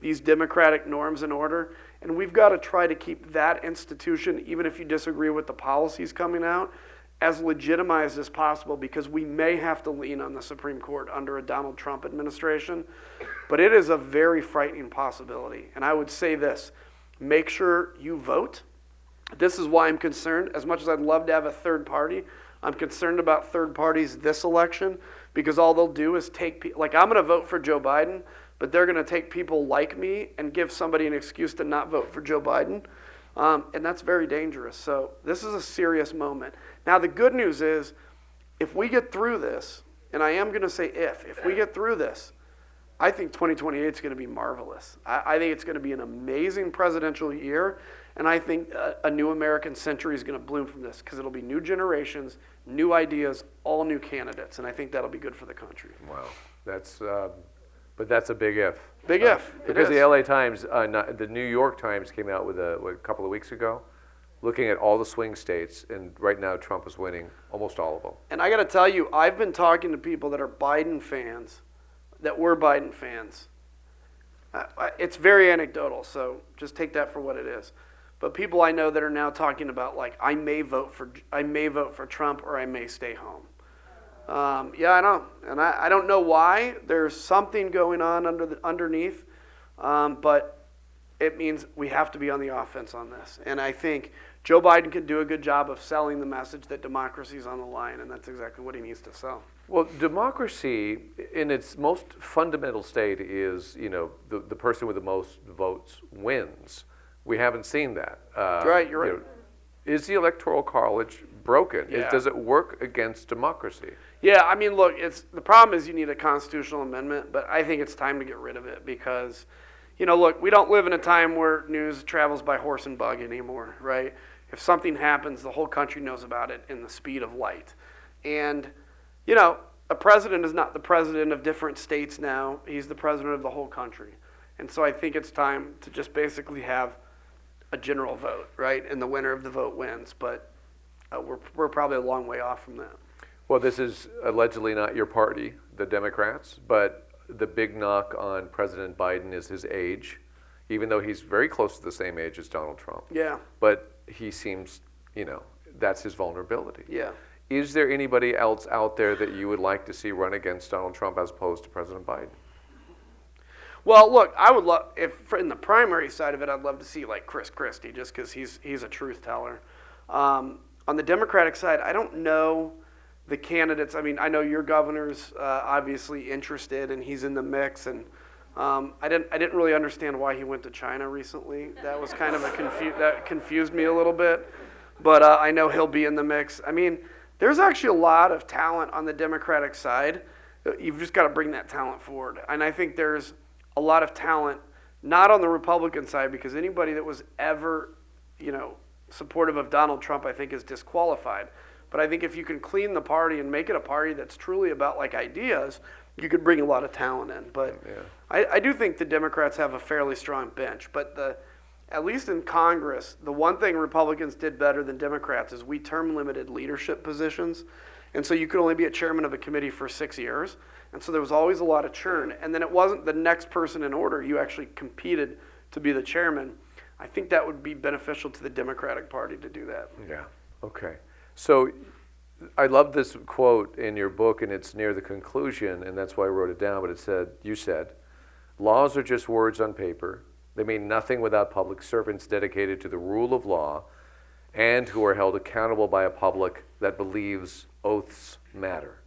these democratic norms and order, and we've got to try to keep that institution, even if you disagree with the policies coming out, as legitimized as possible, because we may have to lean on the Supreme Court under a Donald Trump administration. But it is a very frightening possibility. And I would say this, make sure you vote. This is why I'm concerned. As much as I'd love to have a third party, I'm concerned about third parties this election, because all they'll do is take, like, I'm going to vote for Joe Biden, but they're going to take people like me and give somebody an excuse to not vote for Joe Biden. And that's very dangerous. So this is a serious moment. Now, the good news is, if we get through this, and I am going to say if we get through this, I think 2028 is going to be marvelous. I think it's going to be an amazing presidential year, and I think a new American century is going to bloom from this, because it'll be new generations, new ideas, all new candidates, and I think that'll be good for the country. Wow, but that's a big if. Big if. Because the LA Times, the New York Times came out with a couple of weeks ago, looking at all the swing states, and right now Trump is winning almost all of them. And I got to tell you, I've been talking to people that are Biden fans, that were Biden fans. It's very anecdotal, so just take that for what it is. But people I know that are now talking about, like, I may vote for Trump, or I may stay home. Yeah, I know, and I don't know why. There's something going on underneath, but it means we have to be on the offense on this. And I think Joe Biden can do a good job of selling the message that democracy is on the line, and that's exactly what he needs to sell. Well, democracy in its most fundamental state is, the person with the most votes wins. We haven't seen that. Right, you're right. Is the Electoral College broken? Yeah. Does it work against democracy? Yeah, I mean, look, the problem is you need a constitutional amendment, but I think it's time to get rid of it because, look, we don't live in a time where news travels by horse and bug anymore, right? If something happens, the whole country knows about it in the speed of light. And, a president is not the president of different states now. He's the president of the whole country. And so I think it's time to just basically have a general vote, right? And the winner of the vote wins. But we're probably a long way off from that. Well, this is allegedly not your party, the Democrats, but the big knock on President Biden is his age, even though he's very close to the same age as Donald Trump. Yeah. But he seems, that's his vulnerability. Yeah. Is there anybody else out there that you would like to see run against Donald Trump as opposed to President Biden? Well, look, I would love, if in the primary side of it, I'd love to see like Chris Christie, just because he's a truth teller. On the Democratic side, I don't know the candidates. I mean, I know your governor's obviously interested, and he's in the mix. And I didn't really understand why he went to China recently. That was kind of that confused me a little bit. But I know he'll be in the mix. I mean, there's actually a lot of talent on the Democratic side. You've just got to bring that talent forward. And I think there's a lot of talent, not on the Republican side, because anybody that was ever, supportive of Donald Trump, I think, is disqualified. But I think if you can clean the party and make it a party that's truly about like ideas, you could bring a lot of talent in. But yeah. I do think the Democrats have a fairly strong bench. But at least in Congress, the one thing Republicans did better than Democrats is we term limited leadership positions. And so you could only be a chairman of a committee for 6 years. And so there was always a lot of churn. And then it wasn't the next person in order. You actually competed to be the chairman. I think that would be beneficial to the Democratic Party to do that. Yeah, okay. So I love this quote in your book, and it's near the conclusion, and that's why I wrote it down, but you said, laws are just words on paper. They mean nothing without public servants dedicated to the rule of law and who are held accountable by a public that believes oaths matter.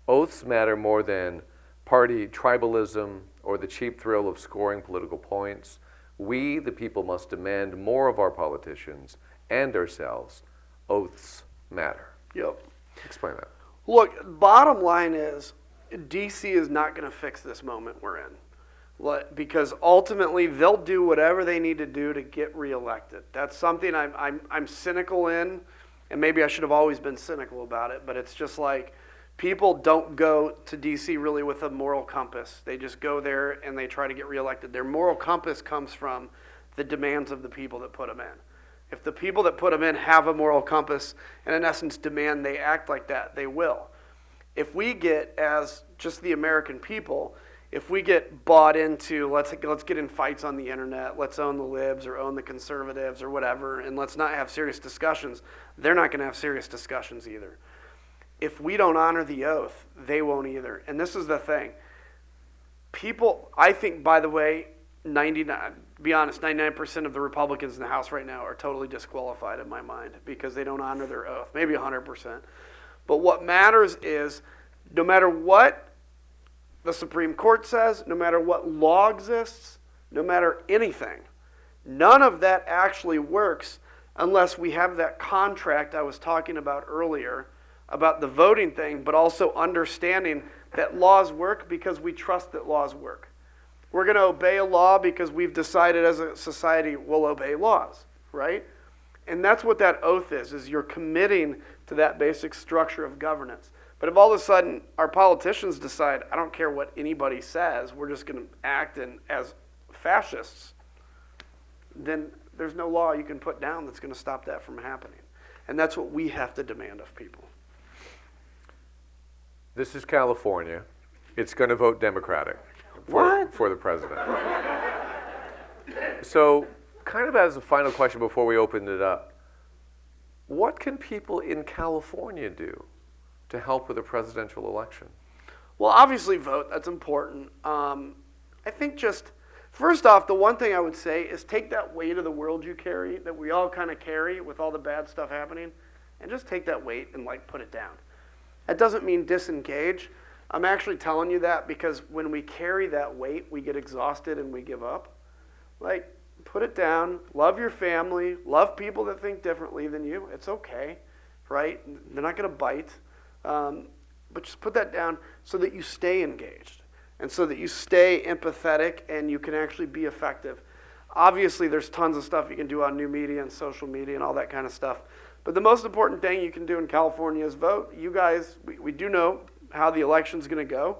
Oaths matter more than party tribalism or the cheap thrill of scoring political points. We, the people, must demand more of our politicians and ourselves. Oaths matter. Yep. Explain that. Look, bottom line is, D.C. is not going to fix this moment we're in. Because ultimately they'll do whatever they need to do to get reelected. That's something I'm cynical in, and maybe I should have always been cynical about it, but it's just like people don't go to D.C. really with a moral compass. They just go there and they try to get reelected. Their moral compass comes from the demands of the people that put them in. If the people that put them in have a moral compass and in essence demand they act like that, they will. If we get, as just the American people, if we get bought into let's get in fights on the internet, let's own the libs or own the conservatives or whatever, and let's not have serious discussions, they're not going to have serious discussions either. If we don't honor the oath, they won't either. And this is the thing. People, I think, by the way, 99% of the Republicans in the House right now are totally disqualified in my mind because they don't honor their oath, maybe 100%. But what matters is no matter what the Supreme Court says, no matter what law exists, no matter anything, none of that actually works unless we have that contract I was talking about earlier about the voting thing, but also understanding that laws work because we trust that laws work. We're going to obey a law because we've decided as a society we'll obey laws, right? And that's what that oath is you're committing to that basic structure of governance. But if all of a sudden our politicians decide, I don't care what anybody says, we're just going to act as fascists, then there's no law you can put down that's going to stop that from happening. And that's what we have to demand of people. This is California. It's going to vote Democratic for the president. So, kind of as a final question before we open it up, what can people in California do to help with a presidential election? Well, obviously vote. That's important. I think just, first off, the one thing I would say is take that weight of the world you carry, that we all kind of carry with all the bad stuff happening, and just take that weight and put it down. That doesn't mean disengage. I'm actually telling you that because when we carry that weight, we get exhausted and we give up. Put it down, love your family, love people that think differently than you. It's okay, right? They're not going to bite. But just put that down so that you stay engaged and so that you stay empathetic and you can actually be effective. Obviously, there's tons of stuff you can do on new media and social media and all that kind of stuff. But the most important thing you can do in California is vote. You guys, we do know how the election's going to go,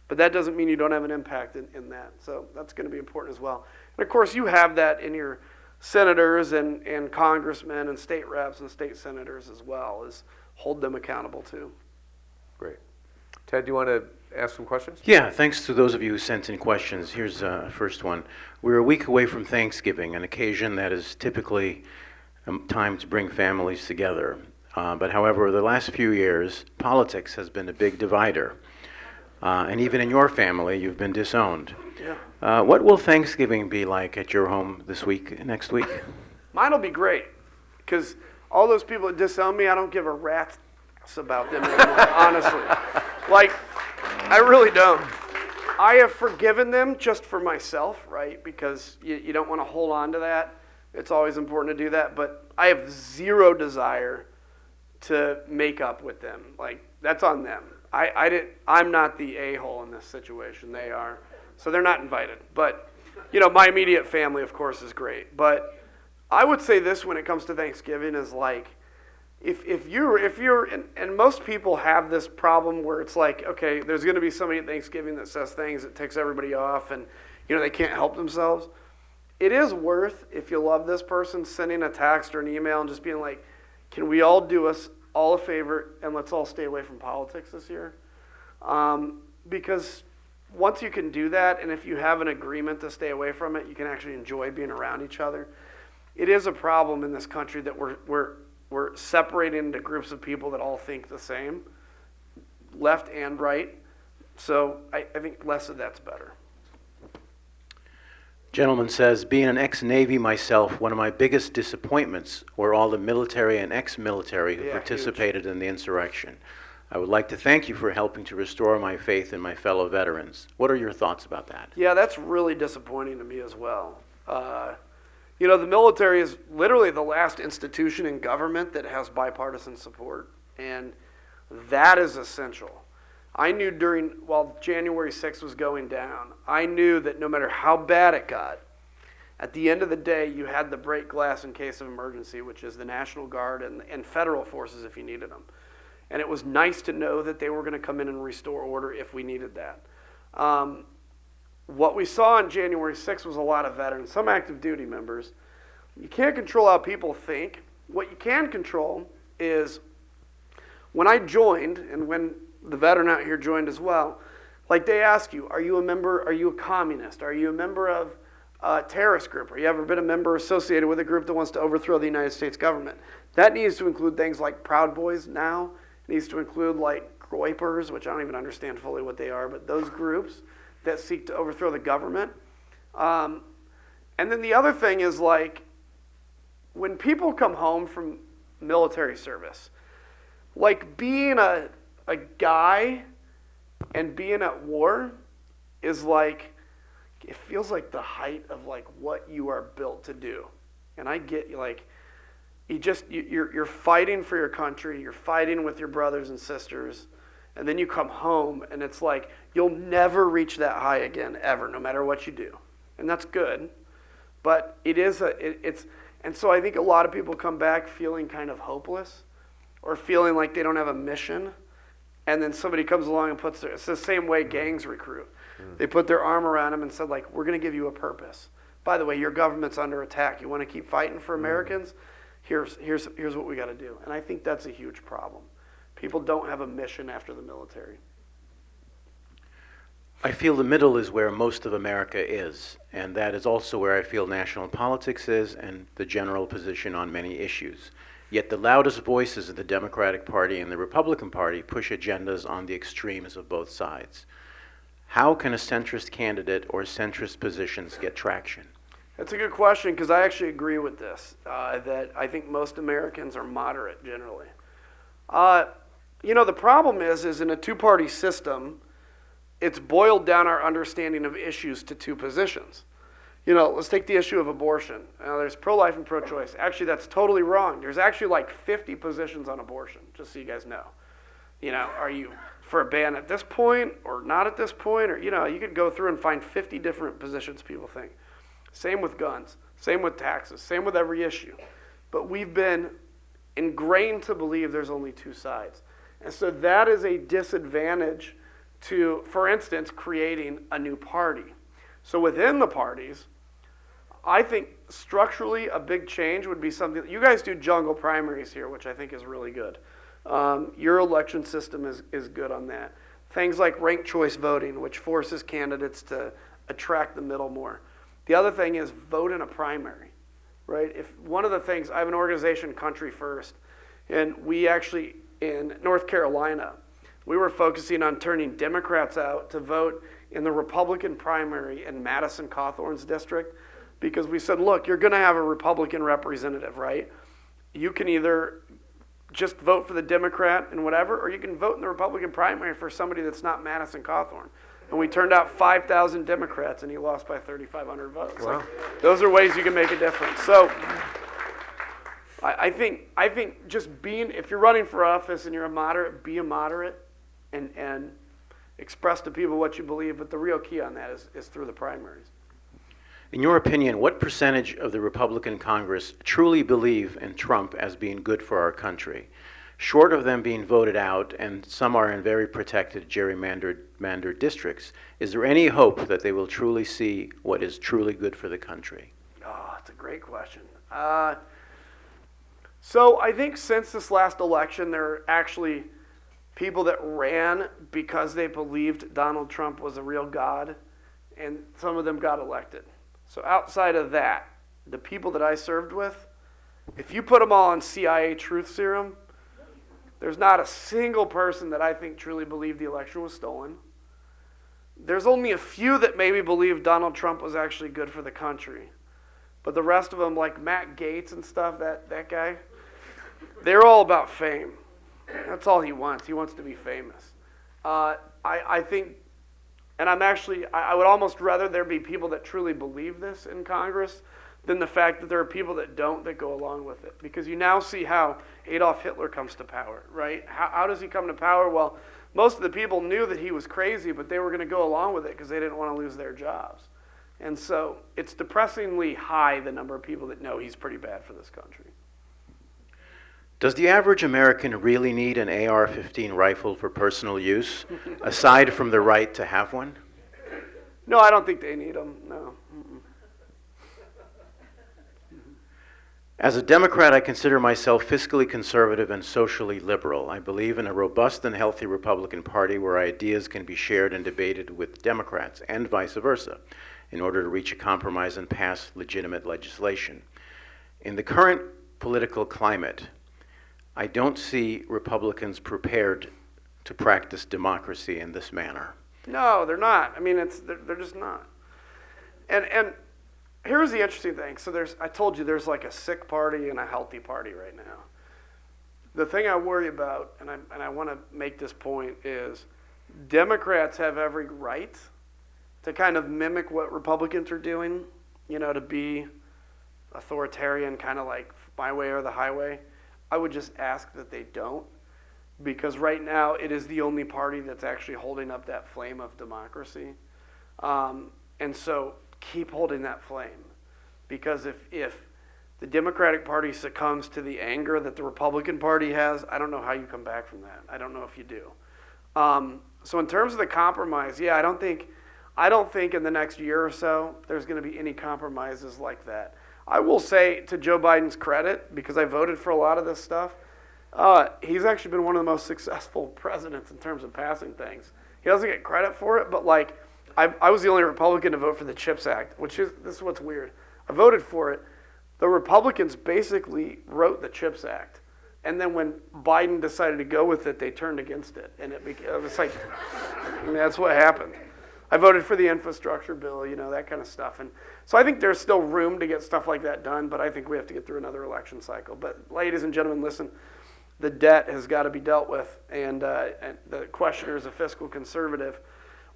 but that doesn't mean you don't have an impact in that. So that's going to be important as well. And of course, you have that in your senators and congressmen and state reps and state senators as well, is hold them accountable too. Great. Ted, do you want to ask some questions? Yeah, thanks to those of you who sent in questions. Here's a first one. We're a week away from Thanksgiving, an occasion that is typically a time to bring families together. But however, the last few years, politics has been a big divider. And even in your family, you've been disowned. Yeah. What will Thanksgiving be like at your home next week? Mine will be great, because all those people that disown me, I don't give a rat's about them anymore, honestly. Like, I really don't. I have forgiven them just for myself, right? Because you don't want to hold on to that. It's always important to do that. But I have zero desire to make up with them. Like, that's on them. I'm not the a-hole in this situation. They are. So they're not invited. But, my immediate family, of course, is great. But I would say this when it comes to Thanksgiving is like, if you're and most people have this problem where it's like, okay, there's going to be somebody at Thanksgiving that says things that ticks everybody off, and they can't help themselves. It is worth, if you love this person, sending a text or an email and just being like, can we all do us all a favor and let's all stay away from politics this year? Because once you can do that, and if you have an agreement to stay away from it, you can actually enjoy being around each other. It is a problem in this country that we're separated into groups of people that all think the same, left and right. So I think less of that's better. Gentleman says, being an ex-Navy myself, one of my biggest disappointments were all the military and ex-military who participated in the insurrection. I would like to thank you for helping to restore my faith in my fellow veterans. What are your thoughts about that? Yeah, that's really disappointing to me as well. The military is literally the last institution in government that has bipartisan support, and that is essential. I knew while January 6th was going down, I knew that no matter how bad it got, at the end of the day, you had the break glass in case of emergency, which is the National Guard and federal forces if you needed them. And it was nice to know that they were going to come in and restore order if we needed that. What we saw on January 6th was a lot of veterans, some active duty members. You can't control how people think. What you can control is when I joined, and when the veteran out here joined as well, like they ask you, are you a member, are you a communist? Are you a member of a terrorist group? Or you ever been a member associated with a group that wants to overthrow the United States government? That needs to include things like Proud Boys now. It needs to include like Groypers, which I don't even understand fully what they are, but those groups that seek to overthrow the government. And then the other thing is like, when people come home from military service, like being a guy and being at war is like, it feels like the height of like what you are built to do. And I get like, you're fighting for your country, you're fighting with your brothers and sisters, and then you come home and it's like, you'll never reach that high again, ever, no matter what you do. And that's good, but and so I think a lot of people come back feeling kind of hopeless or feeling like they don't have a mission. And then somebody comes along and it's the same way gangs recruit. They put their arm around them and said, like, we're going to give you a purpose. By the way, your government's under attack. You want to keep fighting for Americans? Here's what we got to do. And I think that's a huge problem. People don't have a mission after the military. I feel the middle is where most of America is, and that is also where I feel national politics is and the general position on many issues. Yet the loudest voices of the Democratic Party and the Republican Party push agendas on the extremes of both sides. How can a centrist candidate or centrist positions get traction? That's a good question, because I actually agree with this, that I think most Americans are moderate generally. The problem is in a two-party system, it's boiled down our understanding of issues to two positions. Let's take the issue of abortion. There's pro-life and pro-choice. Actually, that's totally wrong. There's actually like 50 positions on abortion, just so you guys know. Are you for a ban at this point or not at this point? Or, you could go through and find 50 different positions people think. Same with guns, same with taxes, same with every issue. But we've been ingrained to believe there's only two sides. And so that is a disadvantage to, for instance, creating a new party. So within the parties, I think structurally a big change would be something. You guys do jungle primaries here, which I think is really good. Your election system is good on that. Things like ranked choice voting, which forces candidates to attract the middle more. The other thing is vote in a primary, right? If one of the things, I have an organization, Country First, and we actually, in North Carolina, we were focusing on turning Democrats out to vote in the Republican primary in Madison Cawthorn's district, because we said, look, you're going to have a Republican representative, right? You can either just vote for the Democrat and whatever, or you can vote in the Republican primary for somebody that's not Madison Cawthorn. And we turned out 5,000 Democrats, and he lost by 3,500 votes. Wow. Like, those are ways you can make a difference. So I think just being, if you're running for office and you're a moderate, be a moderate and express to people what you believe. But the real key on that is through the primaries. In your opinion, what percentage of the Republican Congress truly believe in Trump as being good for our country? Short of them being voted out, and some are in very protected gerrymandered districts, is there any hope that they will truly see what is truly good for the country? Oh, that's a great question. So I think since this last election, there are actually people that ran because they believed Donald Trump was a real god, and some of them got elected. So outside of that, the people that I served with, if you put them all on CIA truth serum, there's not a single person that I think truly believed the election was stolen. There's only a few that maybe believe Donald Trump was actually good for the country. But the rest of them, like Matt Gaetz and stuff, that guy, they're all about fame. That's all he wants. He wants to be famous. I think, and I would almost rather there be people that truly believe this in Congress than the fact that there are people that don't, that go along with it. Because you now see how Adolf Hitler comes to power, right? How does he come to power? Well, most of the people knew that he was crazy, but they were going to go along with it because they didn't want to lose their jobs. And so it's depressingly high, the number of people that know he's pretty bad for this country. Does the average American really need an AR-15 rifle for personal use, aside from the right to have one? No, I don't think they need them, no. Mm-mm. As a Democrat, I consider myself fiscally conservative and socially liberal. I believe in a robust and healthy Republican Party where ideas can be shared and debated with Democrats, and vice versa, in order to reach a compromise and pass legitimate legislation. In the current political climate, I don't see Republicans prepared to practice democracy in this manner. No, they're not. I mean, they're just not. And here's the interesting thing. So I told you there's like a sick party and a healthy party right now. The thing I worry about, and I want to make this point, is Democrats have every right to kind of mimic what Republicans are doing, to be authoritarian, kind of like my way or the highway. I would just ask that they don't, because right now it is the only party that's actually holding up that flame of democracy. And so keep holding that flame, because if the Democratic Party succumbs to the anger that the Republican Party has, I don't know how you come back from that. I don't know if you do. So in terms of the compromise, yeah, I don't think in the next year or so there's going to be any compromises like that. I will say, to Joe Biden's credit, because I voted for a lot of this stuff, he's actually been one of the most successful presidents in terms of passing things. He doesn't get credit for it, but I was the only Republican to vote for the CHIPS Act, this is what's weird. I voted for it. The Republicans basically wrote the CHIPS Act. And then when Biden decided to go with it, they turned against it. And it was like, that's what happened. I voted for the infrastructure bill, that kind of stuff. And so I think there's still room to get stuff like that done, but I think we have to get through another election cycle. But ladies and gentlemen, listen, the debt has got to be dealt with, and the questioner is a fiscal conservative.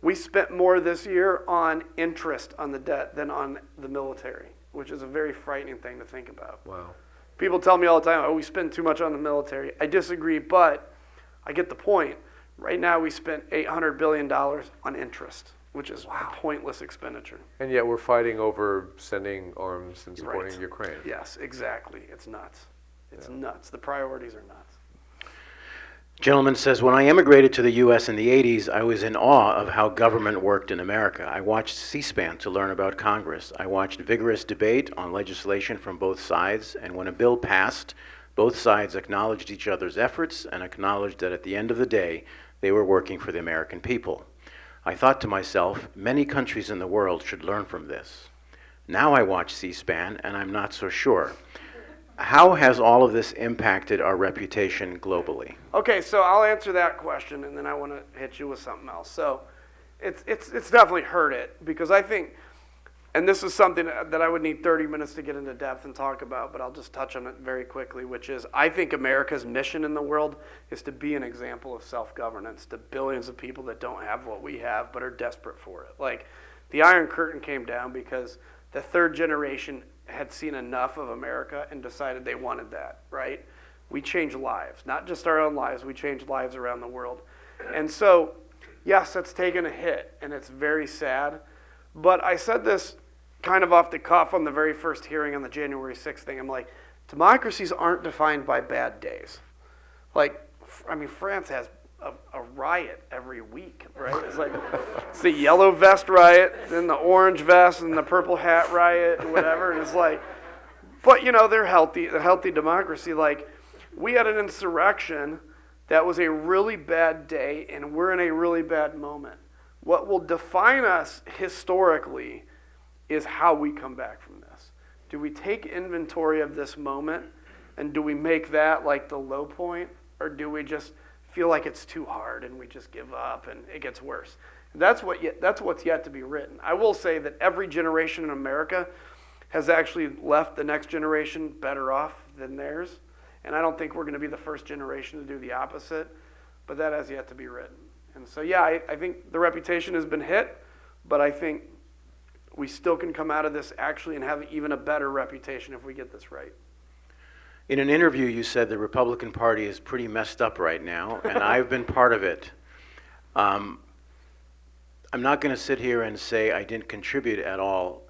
We spent more this year on interest on the debt than on the military, which is a very frightening thing to think about. Wow. People tell me all the time, we spend too much on the military. I disagree, but I get the point. Right now we spent $800 billion on interest, which is a pointless expenditure. And yet we're fighting over sending arms and supporting Right. Ukraine. Yes, exactly. It's nuts. It's nuts. The priorities are nuts. Gentleman says, when I immigrated to the U.S. in the 80s, I was in awe of how government worked in America. I watched C-SPAN to learn about Congress. I watched vigorous debate on legislation from both sides, and when a bill passed, both sides acknowledged each other's efforts and acknowledged that at the end of the day, they were working for the American people. I thought to myself, many countries in the world should learn from this. Now I watch C-SPAN, and I'm not so sure. How has all of this impacted our reputation globally? Okay, so I'll answer that question, and then I want to hit you with something else. So it's definitely hurt it, because I think, and this is something that I would need 30 minutes to get into depth and talk about, but I'll just touch on it very quickly, which is I think America's mission in the world is to be an example of self-governance to billions of people that don't have what we have but are desperate for it. Like, the Iron Curtain came down because the third generation had seen enough of America and decided they wanted that, right? We changed lives, not just our own lives, we changed lives around the world. And so, yes, that's taken a hit, and it's very sad. But I said this kind of off the cuff on the very first hearing on the January 6th thing. I'm like, democracies aren't defined by bad days. Like, I mean, France has a riot every week, right? It's like, it's the yellow vest riot, then the orange vest, and the purple hat riot, and whatever. And it's like, but you know, they're healthy, a healthy democracy. Like, we had an insurrection that was a really bad day, and we're in a really bad moment. What will define us historically is how we come back from this. Do we take inventory of this moment, and do we make that like the low point, or do we just feel like it's too hard and we just give up and it gets worse? That's what's yet to be written. I will say that every generation in America has actually left the next generation better off than theirs, and I don't think we're going to be the first generation to do the opposite, but that has yet to be written. And so, yeah, I think the reputation has been hit, but I think we still can come out of this actually and have even a better reputation if we get this right. In an interview, you said the Republican Party is pretty messed up right now, and I've been part of it. I'm not going to sit here and say I didn't contribute at all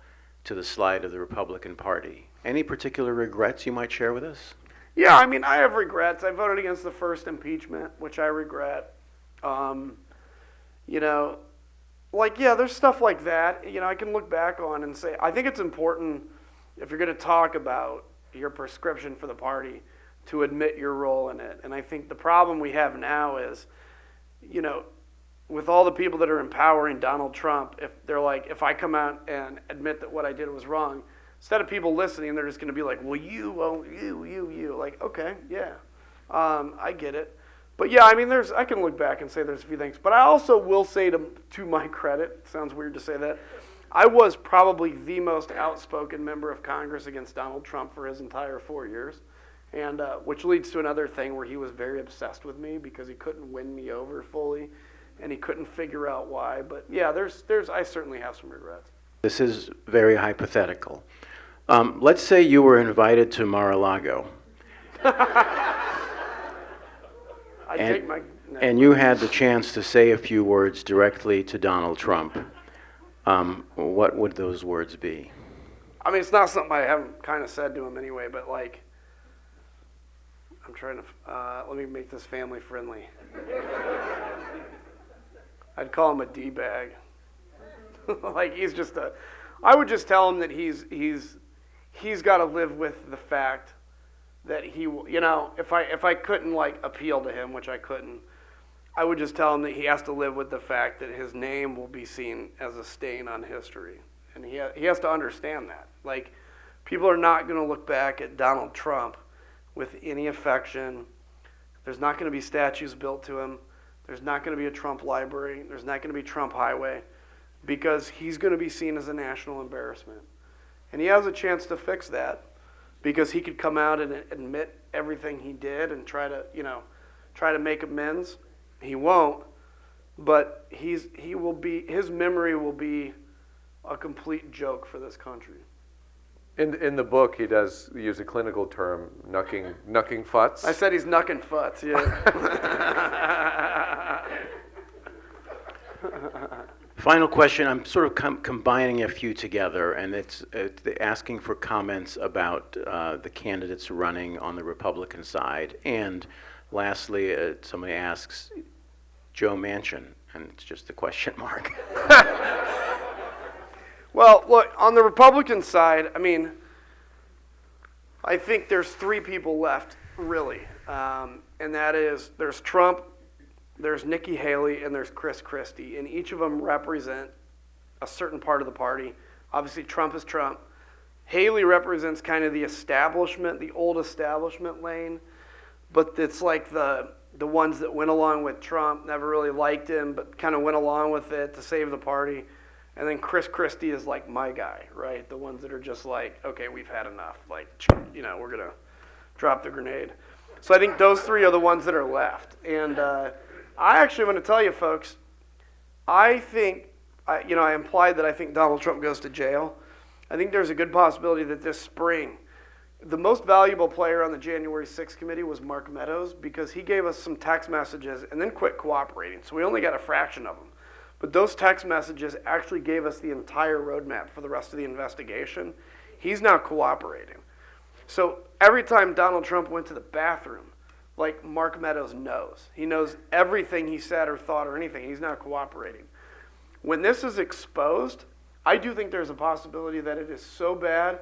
to the slide of the Republican Party. Any particular regrets you might share with us? Yeah, I mean, I have regrets. I voted against the first impeachment, which I regret. You know, like, yeah, there's stuff like that, you know, I can look back on and say, I think it's important, if you're going to talk about your prescription for the party, to admit your role in it. And I think the problem we have now is, you know, with all the people that are empowering Donald Trump, if they're like, if I come out and admit that what I did was wrong, instead of people listening, they're just going to be like, well, you. Like, okay, yeah, I get it. But yeah, I mean, I can look back and say there's a few things. But I also will say, to my credit, it sounds weird to say that, I was probably the most outspoken member of Congress against Donald Trump for his entire 4 years, and which leads to another thing where he was very obsessed with me because he couldn't win me over fully, and he couldn't figure out why. But yeah, I certainly have some regrets. This is very hypothetical. Let's say you were invited to Mar-a-Lago. And you had the chance to say a few words directly to Donald Trump. What would those words be? I mean, it's not something I haven't kind of said to him anyway, but like, I'm trying to, let me make this family friendly. I'd call him a D-bag. Like, I would just tell him that he's got to live with the fact that he will, you know, if I couldn't like appeal to him, which I couldn't, I would just tell him that he has to live with the fact that his name will be seen as a stain on history. And he has to understand that. Like, people are not going to look back at Donald Trump with any affection. There's not going to be statues built to him. There's not going to be a Trump library. There's not going to be Trump Highway, because he's going to be seen as a national embarrassment. And he has a chance to fix that, because he could come out and admit everything he did and try to make amends. He won't, but his memory will be a complete joke for this country. In the book, he does use a clinical term, knucking futs. I said he's knucking futs, yeah. Final question. I'm sort of combining a few together, and it's asking for comments about the candidates running on the Republican side and lastly, somebody asks, Joe Manchin, and it's just a question mark. Well, look, on the Republican side, I mean, I think there's three people left, really. And that is, there's Trump, there's Nikki Haley, and there's Chris Christie. And each of them represent a certain part of the party. Obviously, Trump is Trump. Haley represents kind of the establishment, the old establishment lane. But it's like the ones that went along with Trump, never really liked him, but kind of went along with it to save the party. And then Chris Christie is like my guy, right? The ones that are just like, okay, we've had enough. Like, you know, we're going to drop the grenade. So I think those three are the ones that are left. And I actually want to tell you, folks, I think, I implied that I think Donald Trump goes to jail. I think there's a good possibility that this spring, the most valuable player on the January 6th committee was Mark Meadows, because he gave us some text messages and then quit cooperating. So we only got a fraction of them. But those text messages actually gave us the entire roadmap for the rest of the investigation. He's now cooperating. So every time Donald Trump went to the bathroom, like Mark Meadows knows. He knows everything he said or thought or anything. He's now cooperating. When this is exposed, I do think there's a possibility that it is so bad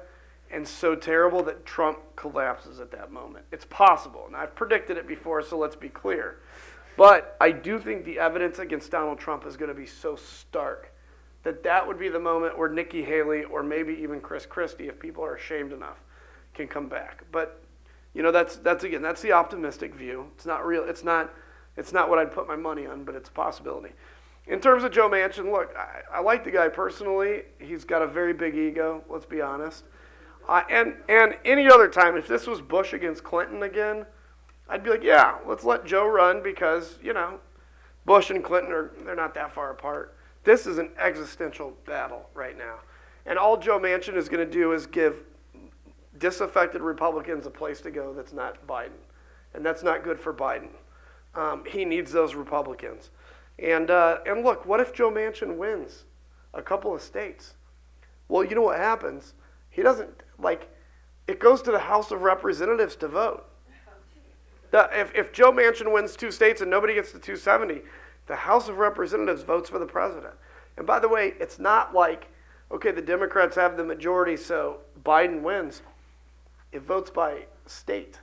and so terrible that Trump collapses at that moment. It's possible, and I've predicted it before, so let's be clear. But I do think the evidence against Donald Trump is going to be so stark that that would be the moment where Nikki Haley or maybe even Chris Christie, if people are ashamed enough, can come back. But that's the optimistic view. It's not real. It's not what I'd put my money on, but it's a possibility. In terms of Joe Manchin, look, I like the guy personally. He's got a very big ego. Let's be honest. And any other time, if this was Bush against Clinton again, I'd be like, yeah, let's let Joe run because, Bush and Clinton they're not that far apart. This is an existential battle right now. And all Joe Manchin is going to do is give disaffected Republicans a place to go that's not Biden. And that's not good for Biden. He needs those Republicans. And look, what if Joe Manchin wins a couple of states? Well, you know what happens? He doesn't, it goes to the House of Representatives to vote. If Joe Manchin wins 2 states and nobody gets to 270, the House of Representatives votes for the president. And by the way, it's not like, okay, the Democrats have the majority, so Biden wins. It votes by state.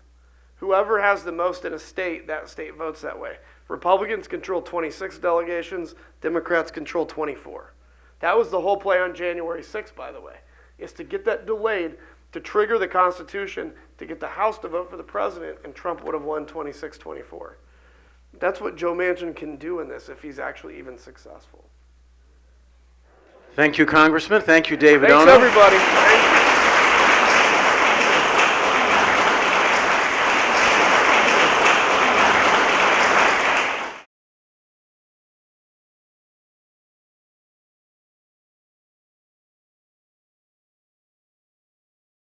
Whoever has the most in a state, that state votes that way. Republicans control 26 delegations, Democrats control 24. That was the whole play on January 6th, by the way, is to get that delayed to trigger the Constitution, to get the House to vote for the president, and Trump would have won 26-24. That's what Joe Manchin can do in this if he's actually even successful. Thank you, Congressman. Thank you, David Ono. Thanks, everybody. Thank you.